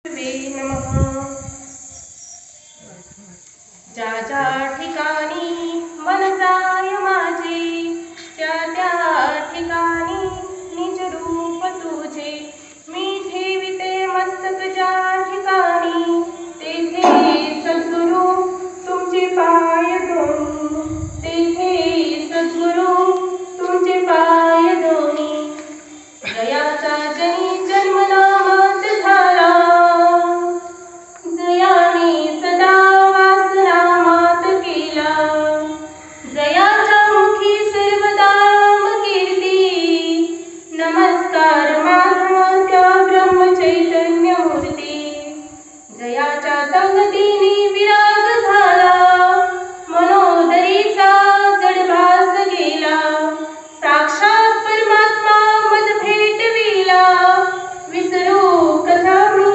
नमः. ज्या ज्या ठिकाणी मन जाय माझे त्या त्या ठिकाणी निज रूप तुझे मी ठेविते मस्तक ज्या ठिकाणी तेथे सद्गुरु तुमचे पाय दोनी तेथे सद्गुरु तुमचे पाय दोनी जयाचा जनी जन्म नामात झाला जयाने सदा वास नामात केला जयाच्या मुखी सर्वदा कीर्ती नमस्कार माझा त्या ब्रह्म चैतन्य मूर्ती जयाच्या संगतीने विराग झाला मनोदरीचा जडभास गेला साक्षात परमात्मा मज भेटविला विसरू कसा मी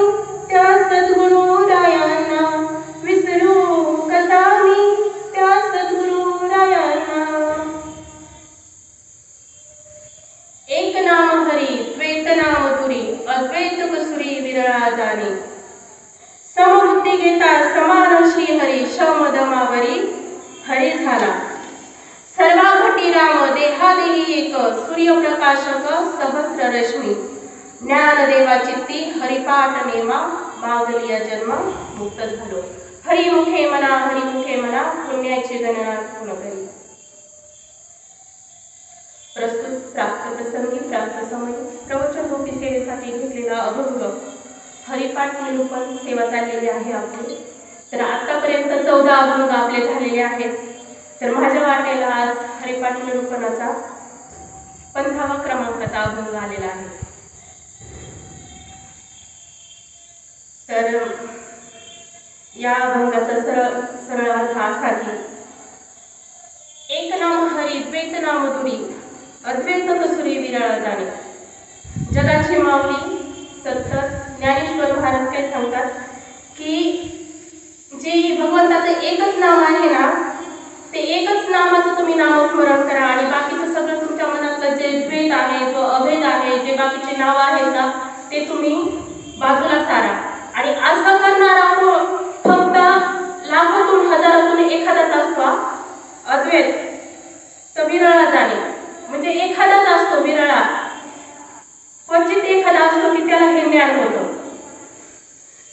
त्या सद्गुरु रायांना विसरू कसा मी त्या सद्गुरु रायांना एक नाम हरी द्वैत नाम दुरी अद्वैत कसुरी विरळा जाणे समबुद्धी घेता समान श्री हरी शमदमावरी हरी झाला सर्वा घटी राम देहादेही एक सूर्यप्रकाशक सहस्र रश्मी ज्ञानदेवा चित्ती हरिपाठ नेमा मागलिया जन्म मुक्त झालो हरिमुखे मना पुण्याची गणना पूर्ण करी. प्रस्तुत प्राप्त प्रसंगी प्राप्त समय प्रवचन रूपी सेवेसाठी घेतलेला अभंग हरिपाठ निरूपण सेवा चाललेली आहे आपली. तर आतापर्यंत 14 अभंग आपले झालेले आहेत. तर माझ्या वाटेला आज हरिपाठ निरूपणाचा 15वा क्रमांकाचा अभंग आलेला आहे. तर या अभंगाचा सरळ अर्थ असा की एक नाम हरी द्वैत नाम दुरी अद्वैत कसुरी विरळ जाणे. जगाची माऊली संत ज्ञानेश्वर महाराज काय सांगतात की जे भगवंताचं एकच नाव आहे ना ते एकच नामाचं तुम्ही नामस्मरण करा आणि बाकीचं सगळं तुमच्या मनातलं जे द्वैत आहे जो अभेद आहे जे बाकीचे नाव आहेत ना ते तुम्ही बाजूला सारा आणि असं करणारा फक्त लाखोतून हजारातून एखादाच असतो अद्वैत तर विरळा जाणे म्हणजे एखादाच असतो विरळा क्वचित एखादा असतो की त्याला हे ज्ञान होतं.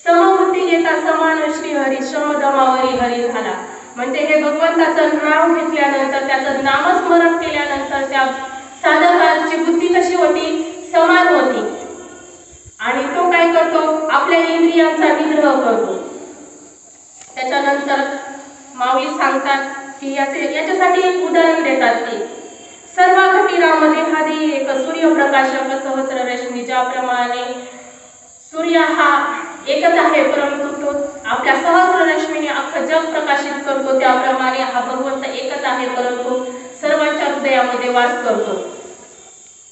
समबुद्धी घेता समान श्री हरी शमदमावरी हरी झाला म्हणजे हे भगवंताचं नाव घेतल्यानंतर त्याचं नामस्मरण केल्यानंतर त्या साधकाची बुद्धी कशी होती समान होती आणि तो काय करतो आपल्या इंद्रियांचा निग्रह करतो. त्याच्यानंतर माऊली सांगतात की याच्यासाठी एक उदाहरण देतात की सर्व घटी राम देहादी एक सूर्यप्रकाशक सहस्र रश्मी ज्याप्रमाणे सूर्य हा एकच आहे परंतु तो आपल्या सहस्र रश्मीने अख्खं जग प्रकाशित करतो त्याप्रमाणे हा भगवंत एकच आहे परंतु सर्वांच्या हृदयामध्ये वास करतो.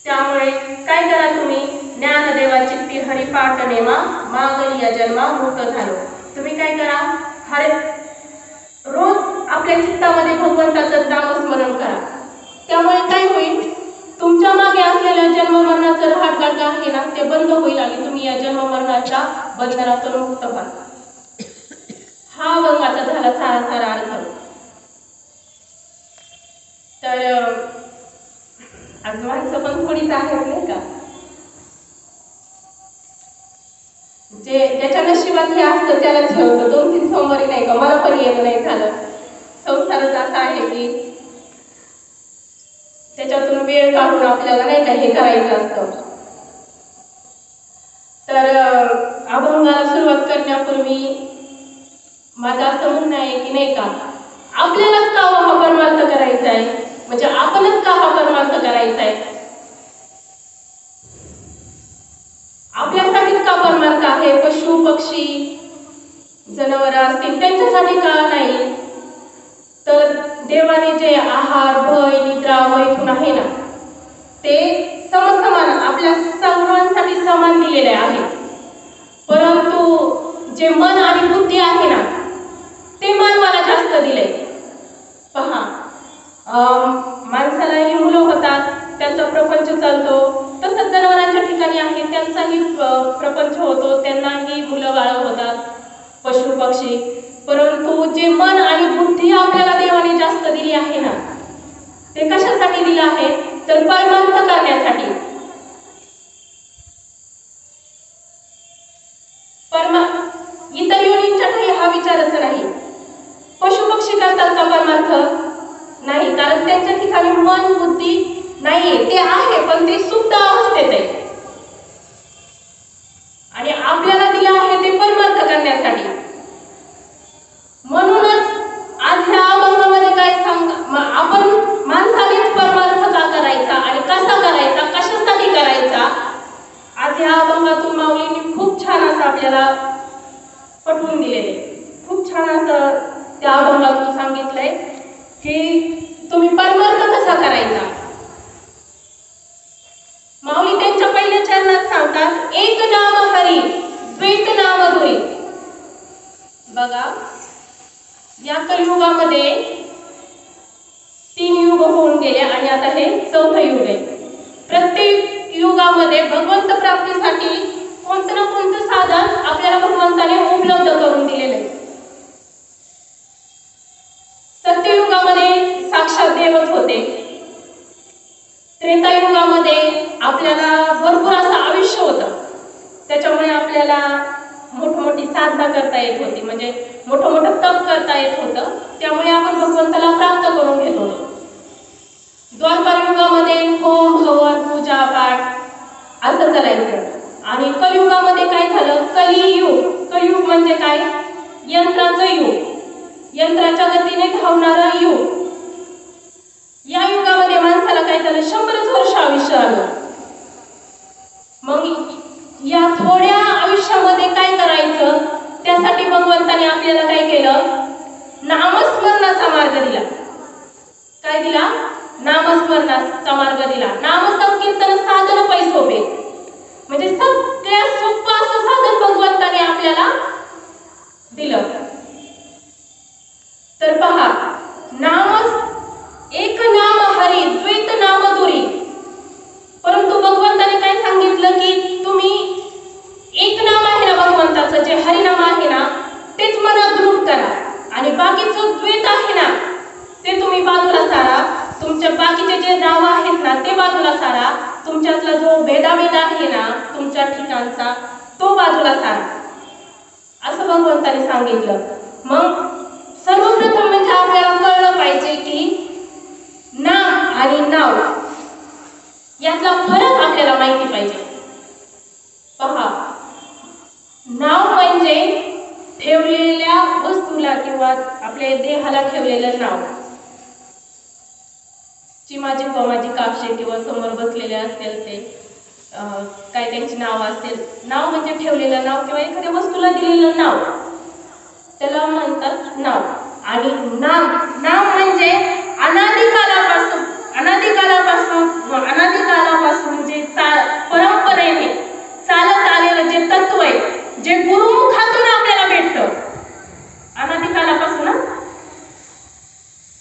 त्यामुळे काय करा तुम्ही ज्ञानदेवा चित्ती हरिपाठ नेमा मागलिया जन्मा मुक्त झालो. तुम्ही काय करा रोज आपल्या चित्तामध्ये भगवंताचं नामस्मरण करा. त्यामुळे काय होईल तुमच्या मागे असलेल्या जन्म मरणाचं रहाटगाडा आहे ना ते बंद होईल आणि तुम्ही या जन्म मरणाच्या बंधनातून मुक्त व्हाल. हा अभंगाचा झाला सारा अर्थ. तर आज माणसं पण थोडीच आहेत नाही का ज्याच्या नशिबात हे असतं त्यालाच हे होतं. 2-3 सोमवारी नाही का मला पण येणं नाही झालं. संसारच असा आहे की त्याच्यातून वेळ काढून आपल्याला नाही का हे करायचं असतं. तर अभंगाला सुरुवात करण्यापूर्वी माझं असं म्हणणं आहे की नाही का आपल्यालाच का हा परमार्थ करायचा आहे म्हणजे आपणच का हा परमार्थ करायचा आहे आपल्यासाठीच का परमार्थ आहे. पशु पक्षी जनावर असतील त्यांच्यासाठी का नाही तर देवाने जे आहार भय निद्रा मैथुन आहे ना ते समसमान आपल्या सर्वांसाठी समान दिलेले आहे परंतु जे मन आणि बुद्धी आहे ना ते मानवाला जास्त दिले. पहा माणसालाही मुलं होतात त्यांचा प्रपंच चालतो तसंच जनावरांच्या ठिकाणी आहे, त्यांचाही प्रपंच होतो, त्यांनाही मुलं बाळ होतात, पशु पक्षी. परंतु जे मन आणि बुद्धी आपल्याला देवाने जास्त दिली आहे ना, ते कशासाठी दिलं आहे? तर परमार्थ करण्यासाठी. इतर योनींच्या काही हा विचारच नाही. पशु पक्षी करतात का परमार्थ? नाही, कारण त्यांच्या ठिकाणी मन बुद्धी नाहीये. ते आहे पण ते सुप्त अवस्थेत आहे, आणि आपल्याला दिलं आहे ते परमार्थ करण्यासाठी. म्हणूनच आज ह्या अभंगामध्ये काय आपण माणसानेच परमार्थ का करायचा आणि कसा करायचा, कशासाठी करायचा, आज ह्या अभंगातून माऊलींनी खूप छान असं आपल्याला पटवून दिलेले. खूप छान असं त्या अभंगातून सांगितलंय की तुम्ही परमार्थ कसा करायचा. माऊली त्यांच्या पहिल्या चरणात सांगतात, एक नाम हरी द्वैत नाम दुरी. बघा, या कलियुगामध्ये 3 युग होऊन गेले आणि आता हे 4थं युग आहे. प्रत्येक युगामध्ये भगवंत प्राप्तीसाठी कोणतं ना कोणतं साधन आपल्याला भगवंताने उपलब्ध करून दिलेलं आहे. सत्ययुगामध्ये साक्षात देवच होते. त्रेतायुगामध्ये आपल्याला भरपूर असं आयुष्य होतं, त्याच्यामुळे आपल्याला मोठी साधना करता येत होती, म्हणजे मोठं तप करता येत होतं, त्यामुळे आपण भगवंताला प्राप्त करून घेत होतो. द्वापर युगामध्ये होम हवन पूजा पाठ असं चालायचं. आणि कलियुगामध्ये काय झालं? कलियुग. कलियुग म्हणजे काय? यंत्राचं युग, यंत्राच्या गतीने धावणारं युग. या युगामध्ये माणसाला काय झालं? 100च वर्ष आयुष्य आलं. मग या थोड्या आयुष्यामध्ये काय करायचं? त्यासाठी भगवंताने आपल्याला काय केलं? नामस्मरणाचा मार्ग दिला. काय दिला? नामस्मरणाचा मार्ग दिला. नामसंकीर्तन साधन पैसोपे, म्हणजे सगळ्यात सोपं असं साधन भगवंताने आपल्याला दिलं. तर पहा, एक नाम हरी द्वैत नाम दुरी. परंतु भगवंताने काय सांगितलं की तुम्ही एक नाम आहे ना भगवंताचं, जे हरिनाम आहे ना, तेच मनात दृढ करा, आणि बाकीचं द्वैत आहे ना ते तुम्ही बाजूला सारा. तुमच्या बाकीचे जे नाव आहेत ना ते बाजूला सारा. तुमच्यातला जो भेदाभेद आहे ना तुमच्या ठिकाणचा, तो बाजूला सारा, असं भगवंताने सांगितलं. मग सर्वप्रथम म्हणजे आपल्याला कळलं पाहिजे की नाम आणि नाव यातला फरक आपल्याला माहिती पाहिजे. पहा, नाव म्हणजे ठेवलेल्या वस्तूला किंवा आपल्या देहाला ठेवलेलं नाव. चिमाजी पमाजी कापशे किंवा समोर बसलेले असतील ते काय त्यांची नाव असेल. नाव म्हणजे ठेवलेलं नाव किंवा एखाद्या वस्तूला दिलेलं नाव, त्याला म्हणतात नाव. आणि नाम म्हणजे अनादिकालापासून जे परंपरेने चालत आलेलं जे तत्व आहे, जे गुरुमुखातून आपल्याला भेटतं, अनादिकालापासून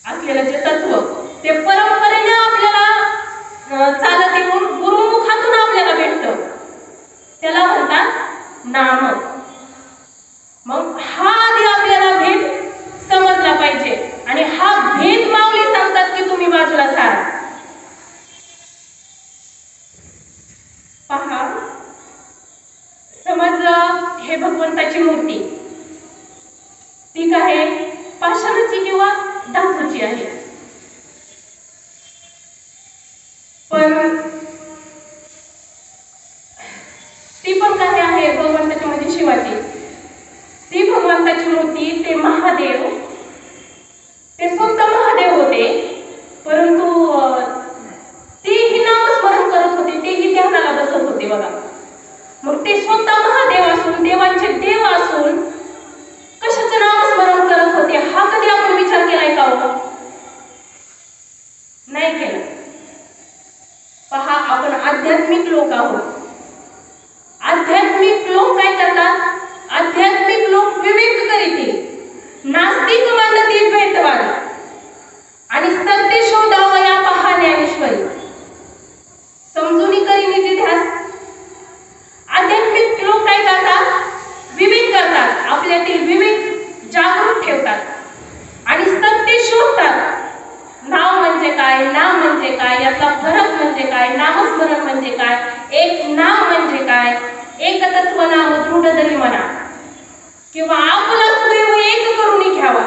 असलेलं जे तत्व, ते परंपरेने आपल्याला चालत येऊन गुरुमुखातून आपल्याला भेटतं, त्याला म्हणतात नाम. मग हा आधी आपल्याला भेद समजला पाहिजे, आणि हा भेद माऊली सांगतात की तुम्ही बाजूला सारा. पहा, समज हे भगवंताची मूर्ती, ती काय पाषाणाची किंवा धातूची आहे, पण ती पण काय आहे भगवंताची, म्हणजे शिवाची. ती भगवंताची मूर्ती, ते महादेव, ते स्वतः महादेव होते, परंतु तेही नामस्मरण करत होते, तेही ध्यानाला बसत होते. बघा, मग ते स्वतः महादेव असून, देवांचे देव असून कशाचं नामस्मरण करत होते, हा कधी आपण विचार केलाय का? नाही केला. पहा, काय, यातला फरक म्हणजे काय, नामस्मरण म्हणजे काय, एक नाम म्हणजे काय, एकतत्व नाम दृढ जरी म्हणा, किंवा आपला सुदैव एक करून घ्यावा,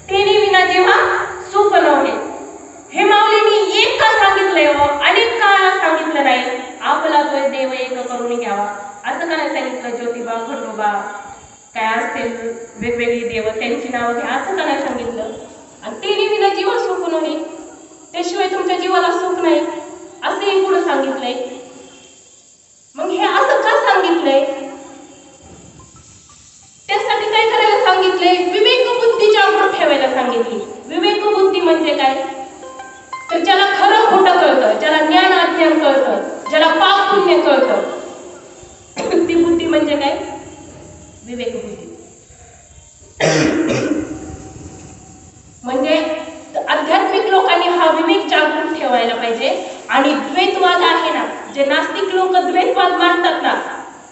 तेने विना जेव्हा सुख नव्हे. हे माऊलींनी एक का सांगितलंय हो, अनेक का सांगितलं नाही? आपला तो देव एक करून घ्यावा असं का नाही सांगितलं? ज्योतिबा, खंडोबा काय असतील वेगवेगळी देव, त्यांची नावं घ्या असं का नाही सांगितलं? आणि तेने विना जीवा सुख नव्हे, त्याशिवाय तुमच्या जीवाला सुख नाही असंही पुढे सांगितलंय. मग हे असं का सांगितलंय? त्यासाठी काय करायला सांगितलंय? विवेक बुद्धी जागृत ठेवायला सांगितली. विवेक बुद्धी म्हणजे काय? तर ज्याला खरं खोटं कळतं, ज्याला ज्ञान अज्ञान कळतं, ज्याला पाप पुण्य कळतं, ती बुद्धी म्हणजे काय? विवेक बुद्धी. म्हणजे आध्यात्मिक लोकांनी हा विवेक जागृत ठेवायला पाहिजे. आणि द्वैतवाद आहे ना, जे नास्तिक लोक द्वैतवाद मांडतात ना,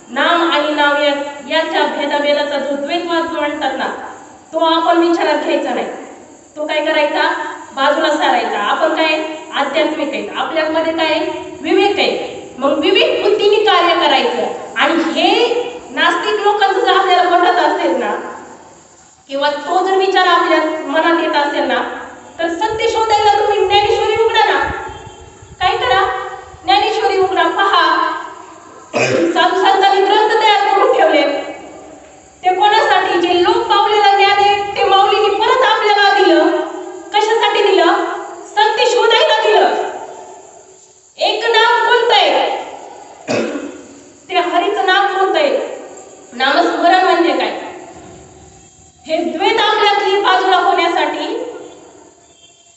नाम आणि नाव याच्या भेदाभेदाचा जो द्वैतवाद मांडतात ना, तो आपण विचारात घ्यायचा नाही. तो काय करायचा? बाजूला सारायचा. आपण काय आध्यात्मिक आहे, आपल्यामध्ये काय विवेक आहे. मग विवेक बुद्धीने कार्य करायचं. आणि हे नास्तिक लोकांचं जर आपल्याला पटत असेल ना, किंवा तो जर विचार आपल्या मनात येत असेल ना, तर सत्य शोधायला तुम्ही ज्ञानेश्वरी उघडा ना. काय करा? ज्ञानेश्वरी उघडा, पहा. साधू संतांनी ग्रंथ तयार करून ठेवले. ते कोणासाठी? जे लोक पावलेलं ज्ञान आहे ते माऊलींनी परत आपल्याला दिलं. कशासाठी दिलं? सत्य शोधायला दिलं. एक नाम कोणतं आहे? ते हरीचं नाम कोणतं आहे? नामस्मरण म्हणजे काय? हे द्वैत आपल्यातली बाजूला होण्यासाठी.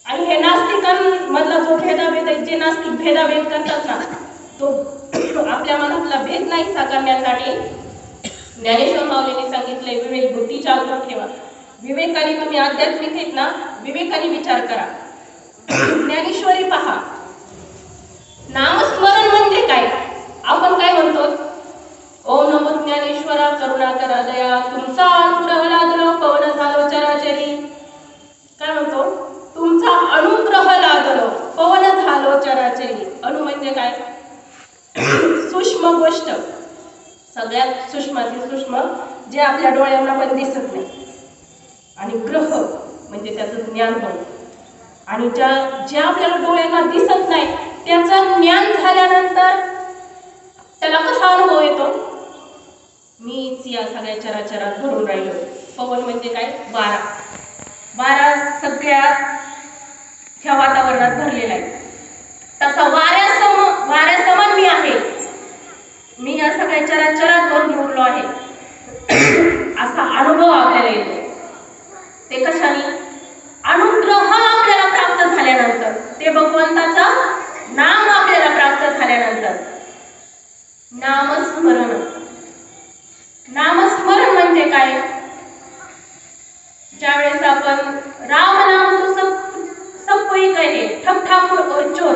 आणि हे नास्तिकांमधला जो भेदाभेद आहे, जे नास्तिक भेदाभेद करतात ना, तो आपल्या मनातला भेद नाही साकारण्यासाठी ज्ञानेश्वर माऊलींनी सांगितलंय विवेक बुद्धी जागृत ठेवा. विवेकाने तुम्ही आध्यात्मिक आहेत ना, विवेकाने विचार करा. ज्ञानेश्वरी पहा. नामस्मरण म्हणजे काय? आपण काय म्हणतो? ओम नमो ज्ञानेश्वरा करुणाकरा दया, तुमचा अनुग्रह लादलो पवन झालो चराचरी. काय म्हणतो? तुमचा अनुग्रह लादलो पवन झालो चराचरी. अणु म्हणजे काय? सूक्ष्म गोष्ट, सगळ्यात सूक्ष्मातील सूक्ष्म, जे आपल्या डोळ्यांना पण दिसत नाही. आणि ग्रह म्हणजे त्याचं ज्ञान होय. आणि जे आपल्याला डोळ्यांना दिसत नाही त्याचं ज्ञान झाल्यानंतर त्याला कसा अनुभव येतो? मीच या सगळ्या चराचरात भरून राहिलो. पवन म्हणजे काय? वारा. वारा सगळ्या ह्या वातावरणात भरलेला आहे. तसा वाऱ्यासमान मी आहे. मी या सगळ्या चराचरात भरून उरलो आहे असा अनुभव आपल्याला येतो. ते कशाने? अनुग्रह आपल्याला प्राप्त झाल्यानंतर, ते भगवंताचा नाम आपल्याला प्राप्त झाल्यानंतर. नामस्मरण. नामस्मरण म्हणजे काय? ज्यावेळेस आपण राम नाम तो सब कोई कहे, ठक ठाकुर और चोर,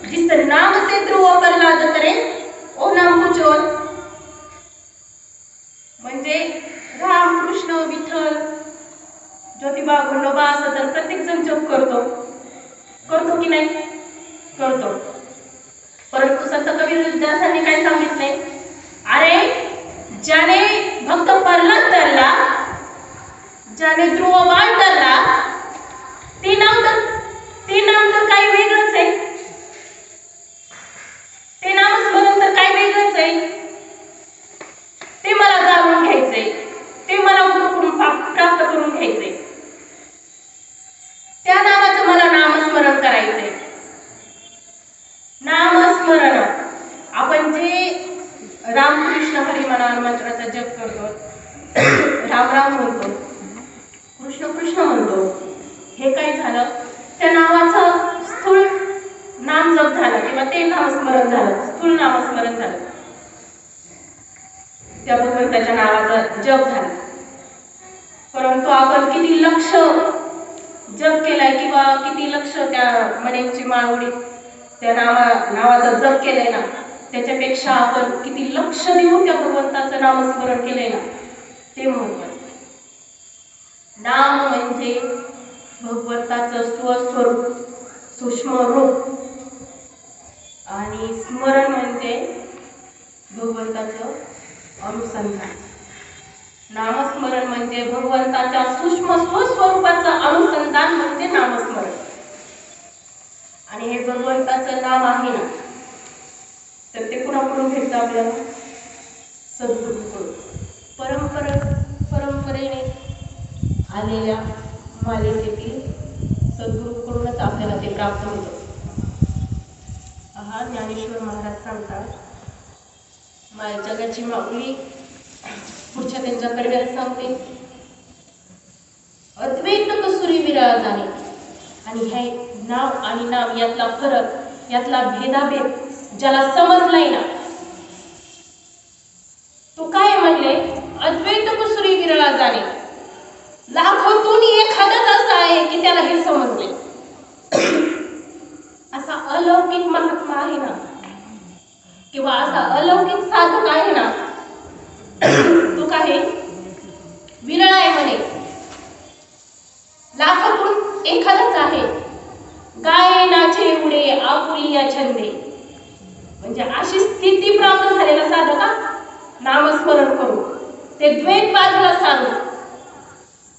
जिस नाम से ध्रुव प्रहलाद करे ओ नाम को चोर. म्हणजे राम, कृष्ण, विठ्ठल, ज्योतिबा, खंडोबा असं तर प्रत्येक जण जप करतो की नाही? करतो. परंतु संत कबीरदासांनी काय सांगितले? अरे ज्याने भक्त प्रल्हाद धरला, ज्याने ध्रुव बाण धरला, ते नाम तर काही वेगळंच आहे. ते नामस्मरण तर काही वेगळंच आहे. ते मला जाणून घ्यायचंय, ते मला गुरुकडून प्राप्त करून घ्यायचंय. त्या नामाचं मला नामस्मरण करायचंय. नामस्मरण आपण जे रामकृष्ण हरी मंत्राचा जप करतो, राम राम म्हणतो, कृष्ण कृष्ण म्हणतो, हे काय झालं? त्या नावाचं स्थूल नाम जप झालं किंवा ते नामस्मरण झालं, स्थूल नामस्मरण झालं, त्या भगवंताच्या नावाचा जप झाला. परंतु आपण किती लक्ष जप केलाय किंवा किती लक्ष त्या मनेची माळवडी त्या नावाचा जप केलाय ना, त्याच्यापेक्षा आपण किती लक्ष देऊन त्या भगवंताचं नामस्मरण केलंय ना, ते महत्त्वाचं. नाम म्हणजे भगवंताचं स्वस्वरूप, सूक्ष्म रूप. आणि स्मरण म्हणजे भगवंताचं अनुसंधान. नामस्मरण म्हणजे भगवंताच्या सूक्ष्म स्वस्वरूपाचं अनुसंधान म्हणजे नामस्मरण. आणि हे भगवंताचं नाम आहे ना, तर ते कुणाकडून भेटतं आपल्याला? सद्गुरूकडून. परंपरेने आलेल्या मालिकेतील सद्गुरूकडूनच आपल्याला ते प्राप्त होतं. हा ज्ञानेश्वर महाराज सांगतात, जगाची माऊली पुढच्या त्यांच्या कडव्यात सांगते, अद्वैत कसुरी विरळ जाणे. आणि हे नाव आणि नाम यातला फरक, यातला भेदाभेद ज्याला समजलाय ना, तो काय म्हणले? अद्वैत कसुरी विरळा जाणे. लाखोतून एखादाच असा आहे की त्याला हे समजले. असा अलौकिक महात्मा आहे ना, किंवा असा अलौकिक साधक आहे ना, तो काय विरळ आहे म्हणे. लाखातून एखादाच आहे. गायनाचे उडे आपुलिया छंदे. म्हणजे अशी स्थिती प्राप्त झालेला साधका नामस्मरण करू, ते द्वैत बाजूला सारू,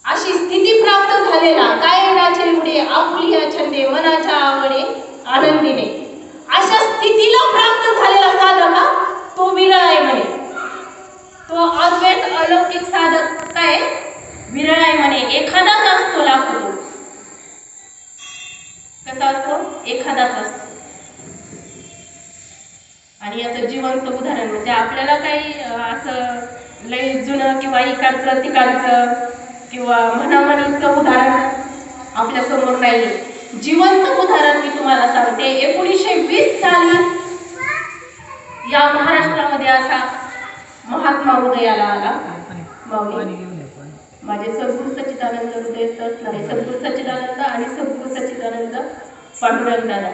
अशी स्थिती प्राप्त झालेला गायनाचे उडे आपुलिया छंदे मनाच्या आवडे आनंदीने, अशा स्थितीला प्राप्त झालेला साधका तो विरळ आहे म्हणे. तो अद्वैत अलौकिक साधक काय विरळ आहे म्हणे. एखादाच असतो लाखो. कसा असतो? एखादाच असतो. आणि याचं जिवंत उदाहरण म्हणजे आपल्याला काही असं लय जुनं किंवा इकडचं तिकडचं किंवा म्हणामणीचं उदाहरण आपल्या समोर नाही. जिवंत उदाहरण मी तुम्हाला सांगते. 1920 साली या महाराष्ट्रामध्ये असा महात्मा उदयाला आला. माझे सद्गुरू सच्चिदानंद हृदयस्थ असणारे सद्गुरू सच्चिदानंद आणि सद्गुरू सच्चिदानंद पांडुरंग दादा.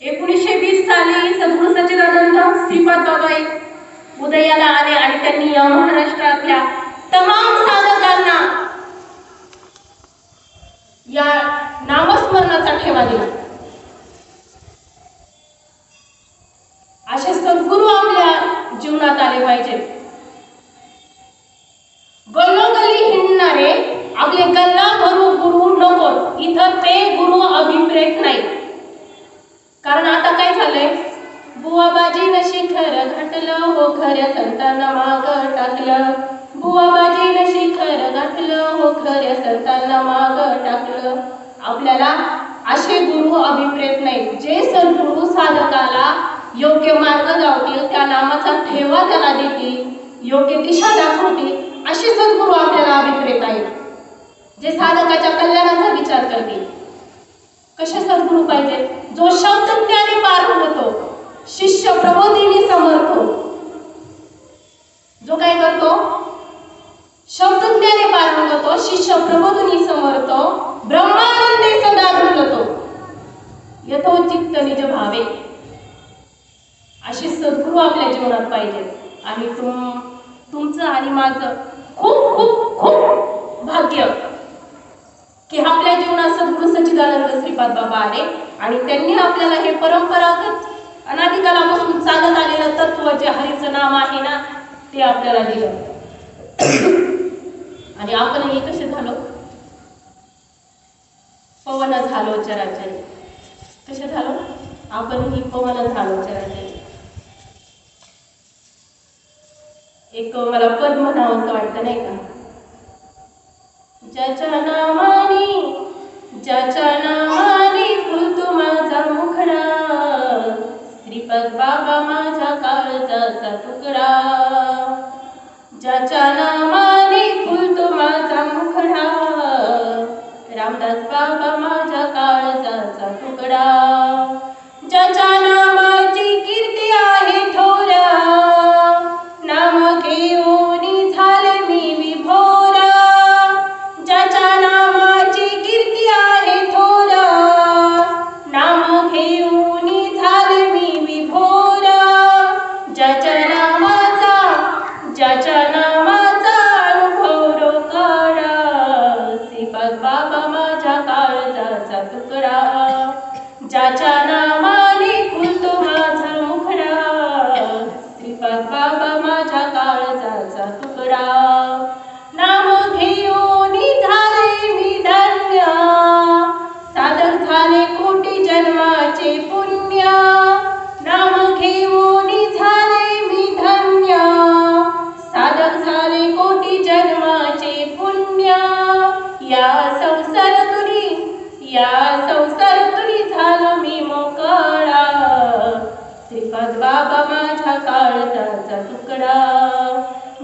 1920 साली सद्गुरू सच्चिदानंद श्रीपाद बाबा उदयाला आले आणि त्यांनी या महाराष्ट्रातल्या तमाम साधकांना या नामस्मरणाचा ठेवा दिला. असे सद्गुरू आपल्या जीवनात आले पाहिजे. गल्लोगल्ली हिंडणारे आपले गल्ला भरू गुरु नको. इथं ते गुरु अभिप्रेत नाही. कारण आता काय झालंय? बुवाबाजीनं शिखर घातलं हो खऱ्या संतांना माग टाकलं. बुवाबाजीनं शिखर घातलं हो खऱ्या संतांना माग टाकलं. आपल्याला असे गुरु अभिप्रेत नाही. जे सद्गुरू साधकाला योग्य मार्ग लावतील, त्या नामाचा ठेवा त्याला देतील, योग्य दिशा दाखवतील, असे सद्गुरू आपल्याला अभिप्रेत आहेत. जे साधकाच्या कल्याणाचा विचार करतील. कसे सद्गुरू पाहिजे? जो शब्दज्ञाने पार होतो, शिष्य प्रबोधिनी समर्थो. जो काय करतो? शब्दज्ञाने पार होतो, शिष्य प्रबोधिनी समर्थो, ब्रह्मानंदे सदा धुलतो, यथोचित्त निज भावे. असे सद्गुरू आपल्या जीवनात पाहिजे. आणि तुमचं आणि माझं खूप खूप खूप भाग्य की आपल्या जीवनात सद्गुरू सच्चिदानंद श्रीपाद बाबा आले आणि त्यांनी आपल्याला हे परंपरागत अनादिकालापासून चालत आलेलं तत्व जे हरीचं नाम आहे ना, ते आपल्याला दिलं. आणि आपणही कसे झालो? पवन झालो चराचरी. कसे झालो? आपणही पवन झालो चराचरी. एक मला पद म्हणावं असं वाटतं नाही का? ज्याच्या नामाने फुलतो माझा मुखडा, श्रीपाद बाबा माझ्या काळजाचा तुकडा. ज्याच्या नामाने फुलतो माझा मुखडा, रामदास बाबा माझ्या काळजाचा तुकडा. ज्याच्या नामाची कीर्ती आहे थोरा, नाम घेऊन झाले मी विभोरा. ज्याच्या नामाची कीर्ती आहे थोरा, नाम घेऊन झाले मी विभोरा. ज्याच्या नामाचा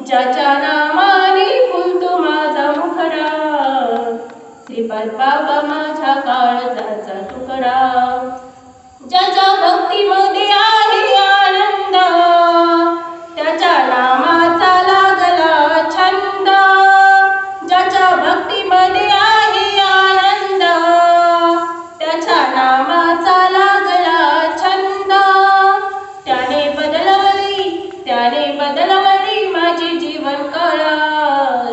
ज्याच्या नामाने फुलतो माझा मुखडा, श्रीपाद बाबा माझ्या काळजाचा तुकडा. ज्याच्या भक्तीमध्ये आहे आनंद, त्याच्या नामाचा लागला छंद. ज्याच्या भक्तीमध्ये आहे आनंद, त्याच्या नामाचा लागला छंद. त्याने बदलवली माझी जीवन कळा,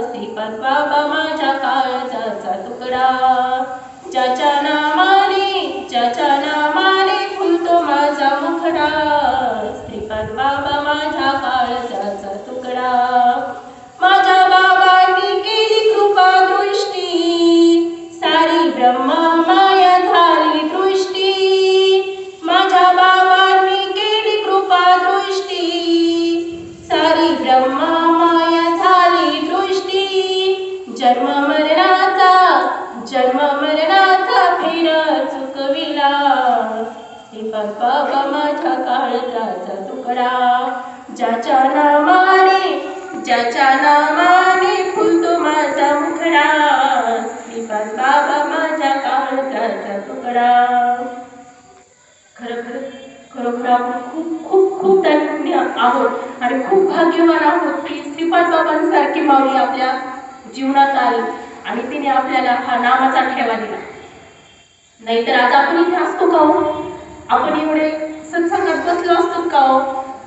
श्रीपाद बाबा माझ्या काळजाचा तुकडा. ज्याच्या नामाने फुलतो माझा मुखडा, श्रीपाद बाबा माझ्या काळजाचा तुकडा. माझ्या बाबांनी केली कृपा दृष्टी, सारी ब्रह्मा माया झाली दृष्टी. माझ्या बाबांनी केली कृपा दृष्टी, सारी ब्रह्मा माया झाली दृष्टी. जन्म मरणाचा फेर चुकविला, श्रीपाद बाबा माझ्या काळजाचा तुकडा. ज्याच्या नामाने फुलतो माझा मुखडा, श्रीपाद बाबा माझ्या काळजाचा तुकडा. खरोखर आपण खूप धन्य आहोत आणि खूप भाग्यवान आहोत की श्रीपाद बाबांसारखी माऊली आपल्या जीवनात आली आणि तिने आपल्याला हा नामाचा ठेवा दिला. नाहीतर आज आपण इथे असतो का हो? आपण एवढे सत्संगात बसलो असतो का हो?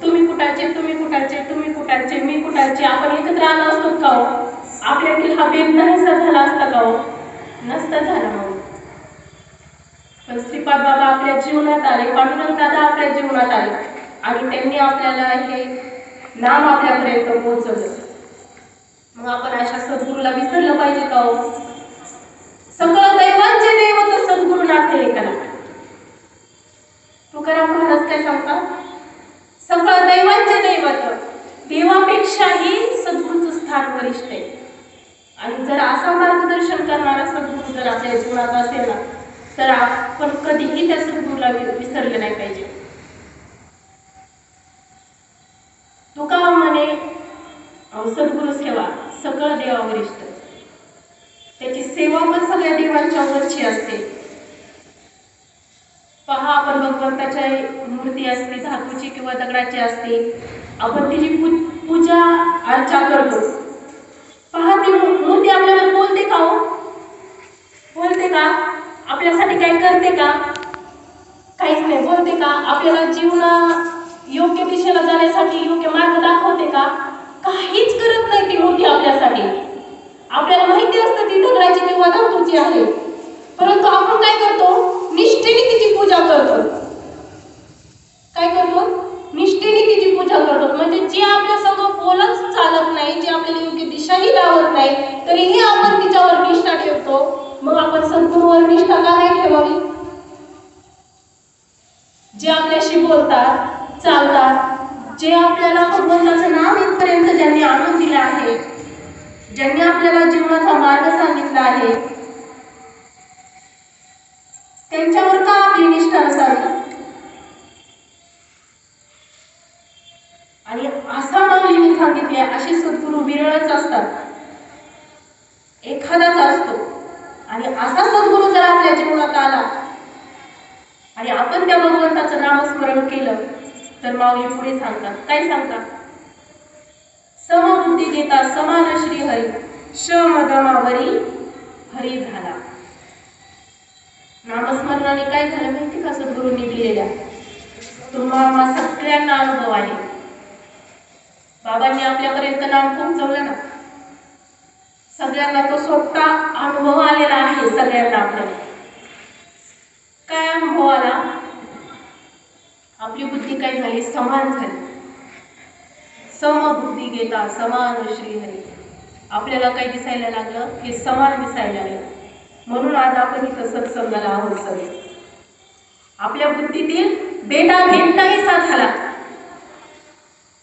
तुम्ही कुठाचे, मी कुठाचे, आपण एकत्र आलो असतो का हो? आपल्यातील हा भेद नाहीसा झाला असता का हो? नसता झाला मग. पण श्रीपाद बाबा आपल्या जीवनात आले, पांडुरंग दादा आपल्या जीवनात आले आणि त्यांनी आपल्याला हे नाम आपल्यापर्यंत पोहोचवलं. मग आपण अशा सद्गुरूला विसरलं पाहिजे का हो? सगळं दैवांचे दैवत सद्गुरुनाथ एकाला. तुकाराम महाराज काय सांगतात? सगळं दैवांचे दैवत, देवापेक्षाही सद्गुरूचं स्थान वरिष्ठ आहे. आणि जर असा मार्गदर्शन करणारा सद्गुरू जर आपल्या जीवनात असेल ना, तर आपण कधीही त्या सद्गुरूला विसरले नाही पाहिजे. तुकाराम म्हणे, सद्गुरू सेवा सगळं देवावरिष्ठ. त्याची सेवा पण सगळ्या देवांच्या वरची असते. पहा, आपण भगवंताच्या मूर्ती असते, धातूची किंवा दगडाची असते, आपण तिची पूजा अर्चा करतो. पहा, ती मूर्ती आपल्याला बोलते का हो? बोलते का? आपल्यासाठी काही करते का? काहीच नाही. बोलते का? आपल्याला जीवना योग्य दिशेला जाण्यासाठी योग्य मार्ग दाखवते का? काहीच करत नाही ती मूर्ती आपल्यासाठी. आपल्याला माहिती असतं ती दगडाची किंवा धातूची आहे, परंतु आपण काय करतो? निष्ठेने तिची पूजा करतो. काय करतो? निष्ठेने तिची पूजा करतो. म्हणजे जे आपल्या संग बोलत चालत नाही, जे आपल्याला योग्य दिशाही लावत नाही, तरीही आपण तिच्यावर निष्ठा ठेवतो. मग आपण सद्गुरूवर निष्ठा का नाही ठेवावी? जे आपल्याशी बोलतात, चालतात, जे आपल्याला भगवंताचं नाम इथपर्यंत ज्यांनी आणून दिलं आहे, ज्यांनी आपल्याला जीवनाचा मार्ग सांगितला आहे, त्यांच्यावर का आपली निष्ठा असावी? आणि असा माऊलीने सांगितले, असे सद्गुरू विरळच असतात, एखादाच असतो. आणि असा सद्गुरू जर आपल्या जीवनात आला आणि आपण त्या भगवंताचं नामस्मरण केलं, तर माऊली पुढे सांगतात. काय सांगतात? समबुद्धी देता समान श्रीहरी, शमदमावरी हरी झाला. नामस्मरणाने काय झालं माहिती का? सद्गुरूंनी दिलेल्या तुम्हाला सगळ्यांना अनुभव आहे. बाबांनी आपल्यापर्यंत नाम पोहोचवलं ना, सगळ्यांना तो स्वतः अनुभव आलेला आहे. सगळ्यांना आपल्याला काय अनुभव आला? आपली बुद्धी काय झाली? समान झाली. समबुद्धी घेता समान श्रीहरी. आपल्याला काय दिसायला लागलं? हे समान दिसायला लागलं. म्हणून आज आपण इथं सत्संगाला आहोत सगळे. आपल्या बुद्धीतील भेदाभेद नाहीसा झाला.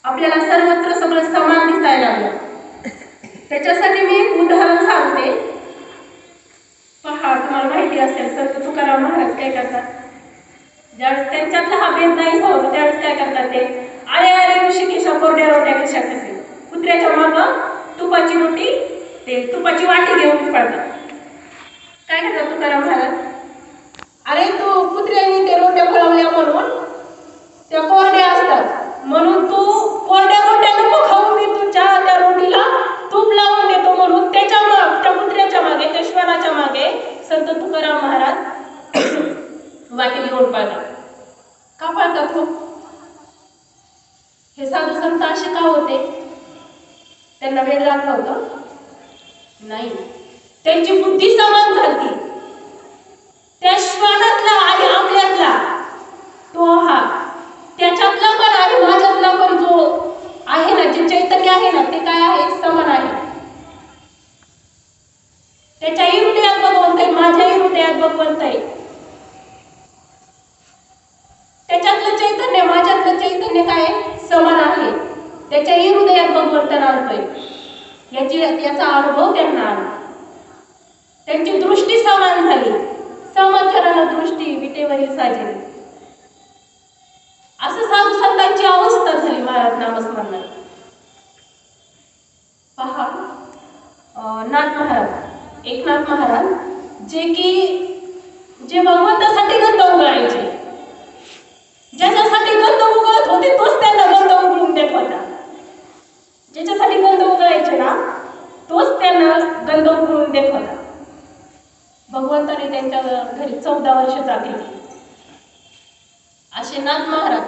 आपल्याला सर्वत्र सगळं समान दिसायला लागलं. त्याच्यासाठी मी एक उदाहरण सांगते. पहा, तुम्हाला माहिती असेल संत तुकाराम महाराज काय करतात? ज्यावेळेस त्यांच्यातला हा भेद नाहीसा होतो, त्यावेळेस काय करतात ते? अरे अरे ऋषिकेशा कोरड्या रोट्या कशा कसे? कुत्र्याच्या माग तुपाची रोटी ते तुपाची वाटी घेऊन पळतात. काय करतात तुकाराम महाराज? अरे तू कुत्र्याने ते रोट्या पळवल्या म्हणून त्या कोरड्या असतात म्हणून तू कोरड्या रोट्या नको खाऊ, मी तुझ्या त्या रोटीला तूप लावून देतो म्हणून त्याच्या त्या कुत्र्याच्या मागे त्या श्वानाच्या मागे संत तुकाराम महाराज वाटी घेऊन पळतात. का पळतात हो? हे साधू संत असे का होते? त्यांना वेळ लागला होता? नाही, त्यांची बुद्धी समान झाली. त्या श्वानातला आणि आपल्यातला तो हा त्याच्यातला पण आणि माझ्यातला पण जो आहे ना, जे चैतन्य आहे ना, ते काय आहे? समान आहे. त्याच्याही हृदयात भगवंत आहे, माझ्याही हृदयात भगवंत आहे. त्याच्यातलं चैतन्य माझ्यातलं चैतन्य काय समान आहे. त्याच्याही हृदयात भगवंत नांदतोय याचा अनुभव त्यांना आला. त्यांची दृष्टी समान झाली. समचरण दृष्टी विटेवरील साजेली. असं साधू संतांची अवस्था झाली महाराज नामस्मरणात. पहा, नाथ महाराज, एकनाथ महाराज जे भगवंतासाठी गंध उगळायचे, ज्याच्यासाठी गंध उगळत होते तोच त्यांना गंध उगळून देत होता. ज्याच्यासाठी गंध उगळायचे ना तोच त्यांना गंध उगळून देत होता. भगवंताने त्यांच्या घरी 14 वर्ष जागली. असे नाथ महाराज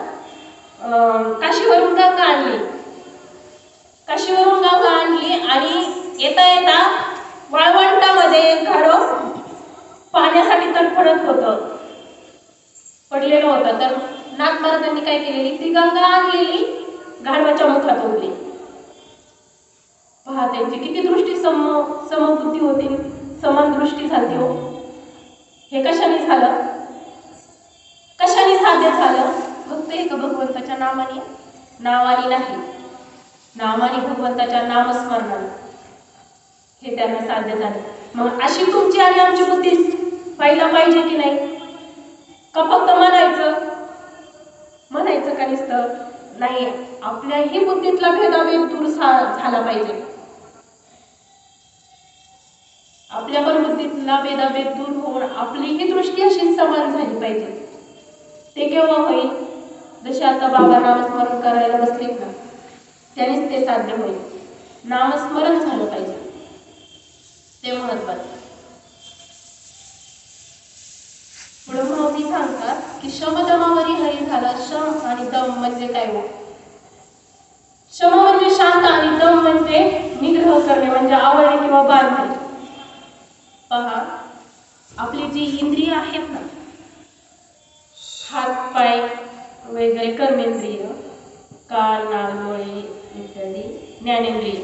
काशीवरून गंगा आणली. काशीवरून गंगा आणली आणि येता येता वाळवंटामध्ये घाडो पाण्यासाठी तडफडत होतं, पडलेलं होतं. तर नाथ महाराजांनी काय केलेली? ती गंगा आणलेली घाडवाच्या मुखात ओढली. पहा, त्यांची किती दृष्टी समबुद्धी होती, समान दृष्टी झाली हो. हे कशाने झालं? कशाने साध्य झालं? फक्त एक भगवंताच्या नामाने, नावाने नाही, नामाने भगवंताच्या नामस्मरणाने हे त्यांना साध्य झालं. मग अशी तुमची आणि आमची बुद्धी व्हायला पाहिजे की नाही? का फक्त म्हणायचं का नुसतं? नाही, आपल्याही बुद्धीतला भेदाभेद दूर झाला पाहिजे. आपल्या पण बुद्धीतला भेदाभेद दूर होऊन आपलीही दृष्टी अशी समान झाली पाहिजे. ते केव्हा होईल? जसे आता बाबा नामस्मरण करायला बसलेत ना, त्यानेच ते साध्य होईल. नामस्मरण झालं पाहिजे, ते महत्वाचं. पुढे माऊली सांगतात की शमदमावरी हरी झाला. शम आणि दम म्हणजे काय हो? शम म्हणजे शांत आणि दम म्हणजे निग्रह करणे, म्हणजे आवडणे किंवा बांधणे. पहा, आपली जी इंद्रिय आहेत ना, हात पाय वगैरे कर्मेंद्रिय, कान नाक डोळे इत्यादी ज्ञानेंद्रिय,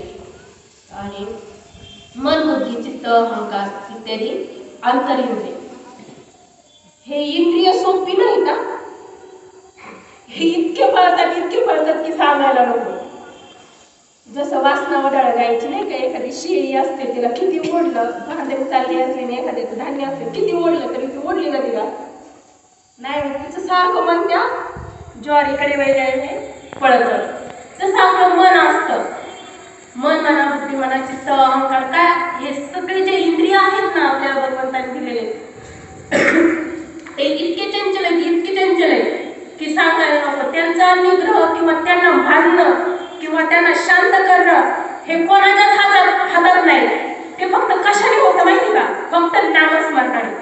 आणि मन बुद्धी चित्त अहंकार इत्यादी अंतरिंद्रिय. हे इंद्रिय सोपी नाही का? हे इतके पळतात की सांगायला नको. जसं वासना वडाळ गायची नाही का, एखादी शेळी असते, तिला किती ओढलं, भांडण चालली असली ना, एखाद्याचं धान्य असते, किती ओढलं तरी ती ओढली ना तिला नाही, तिचं सारखं मन त्या ज्वारीकडे वगैरे पळत. तसं आपलं मन असतं. मन म्हणा, बुद्धी म्हणा, चित्त अहंकार, काय हे सगळे जे इंद्रिय आहेत ना आपल्या भगवंताने दिलेले, ते इतके चंचल आहेत की सांगायला नको. त्यांचा निग्रह किंवा त्यांना भांडणं किंवा त्यांना शांत करणं हे कोणाच्याच हातात नाही. ते फक्त कशाने होतं माहिती का? फक्त नामस्मरणाने.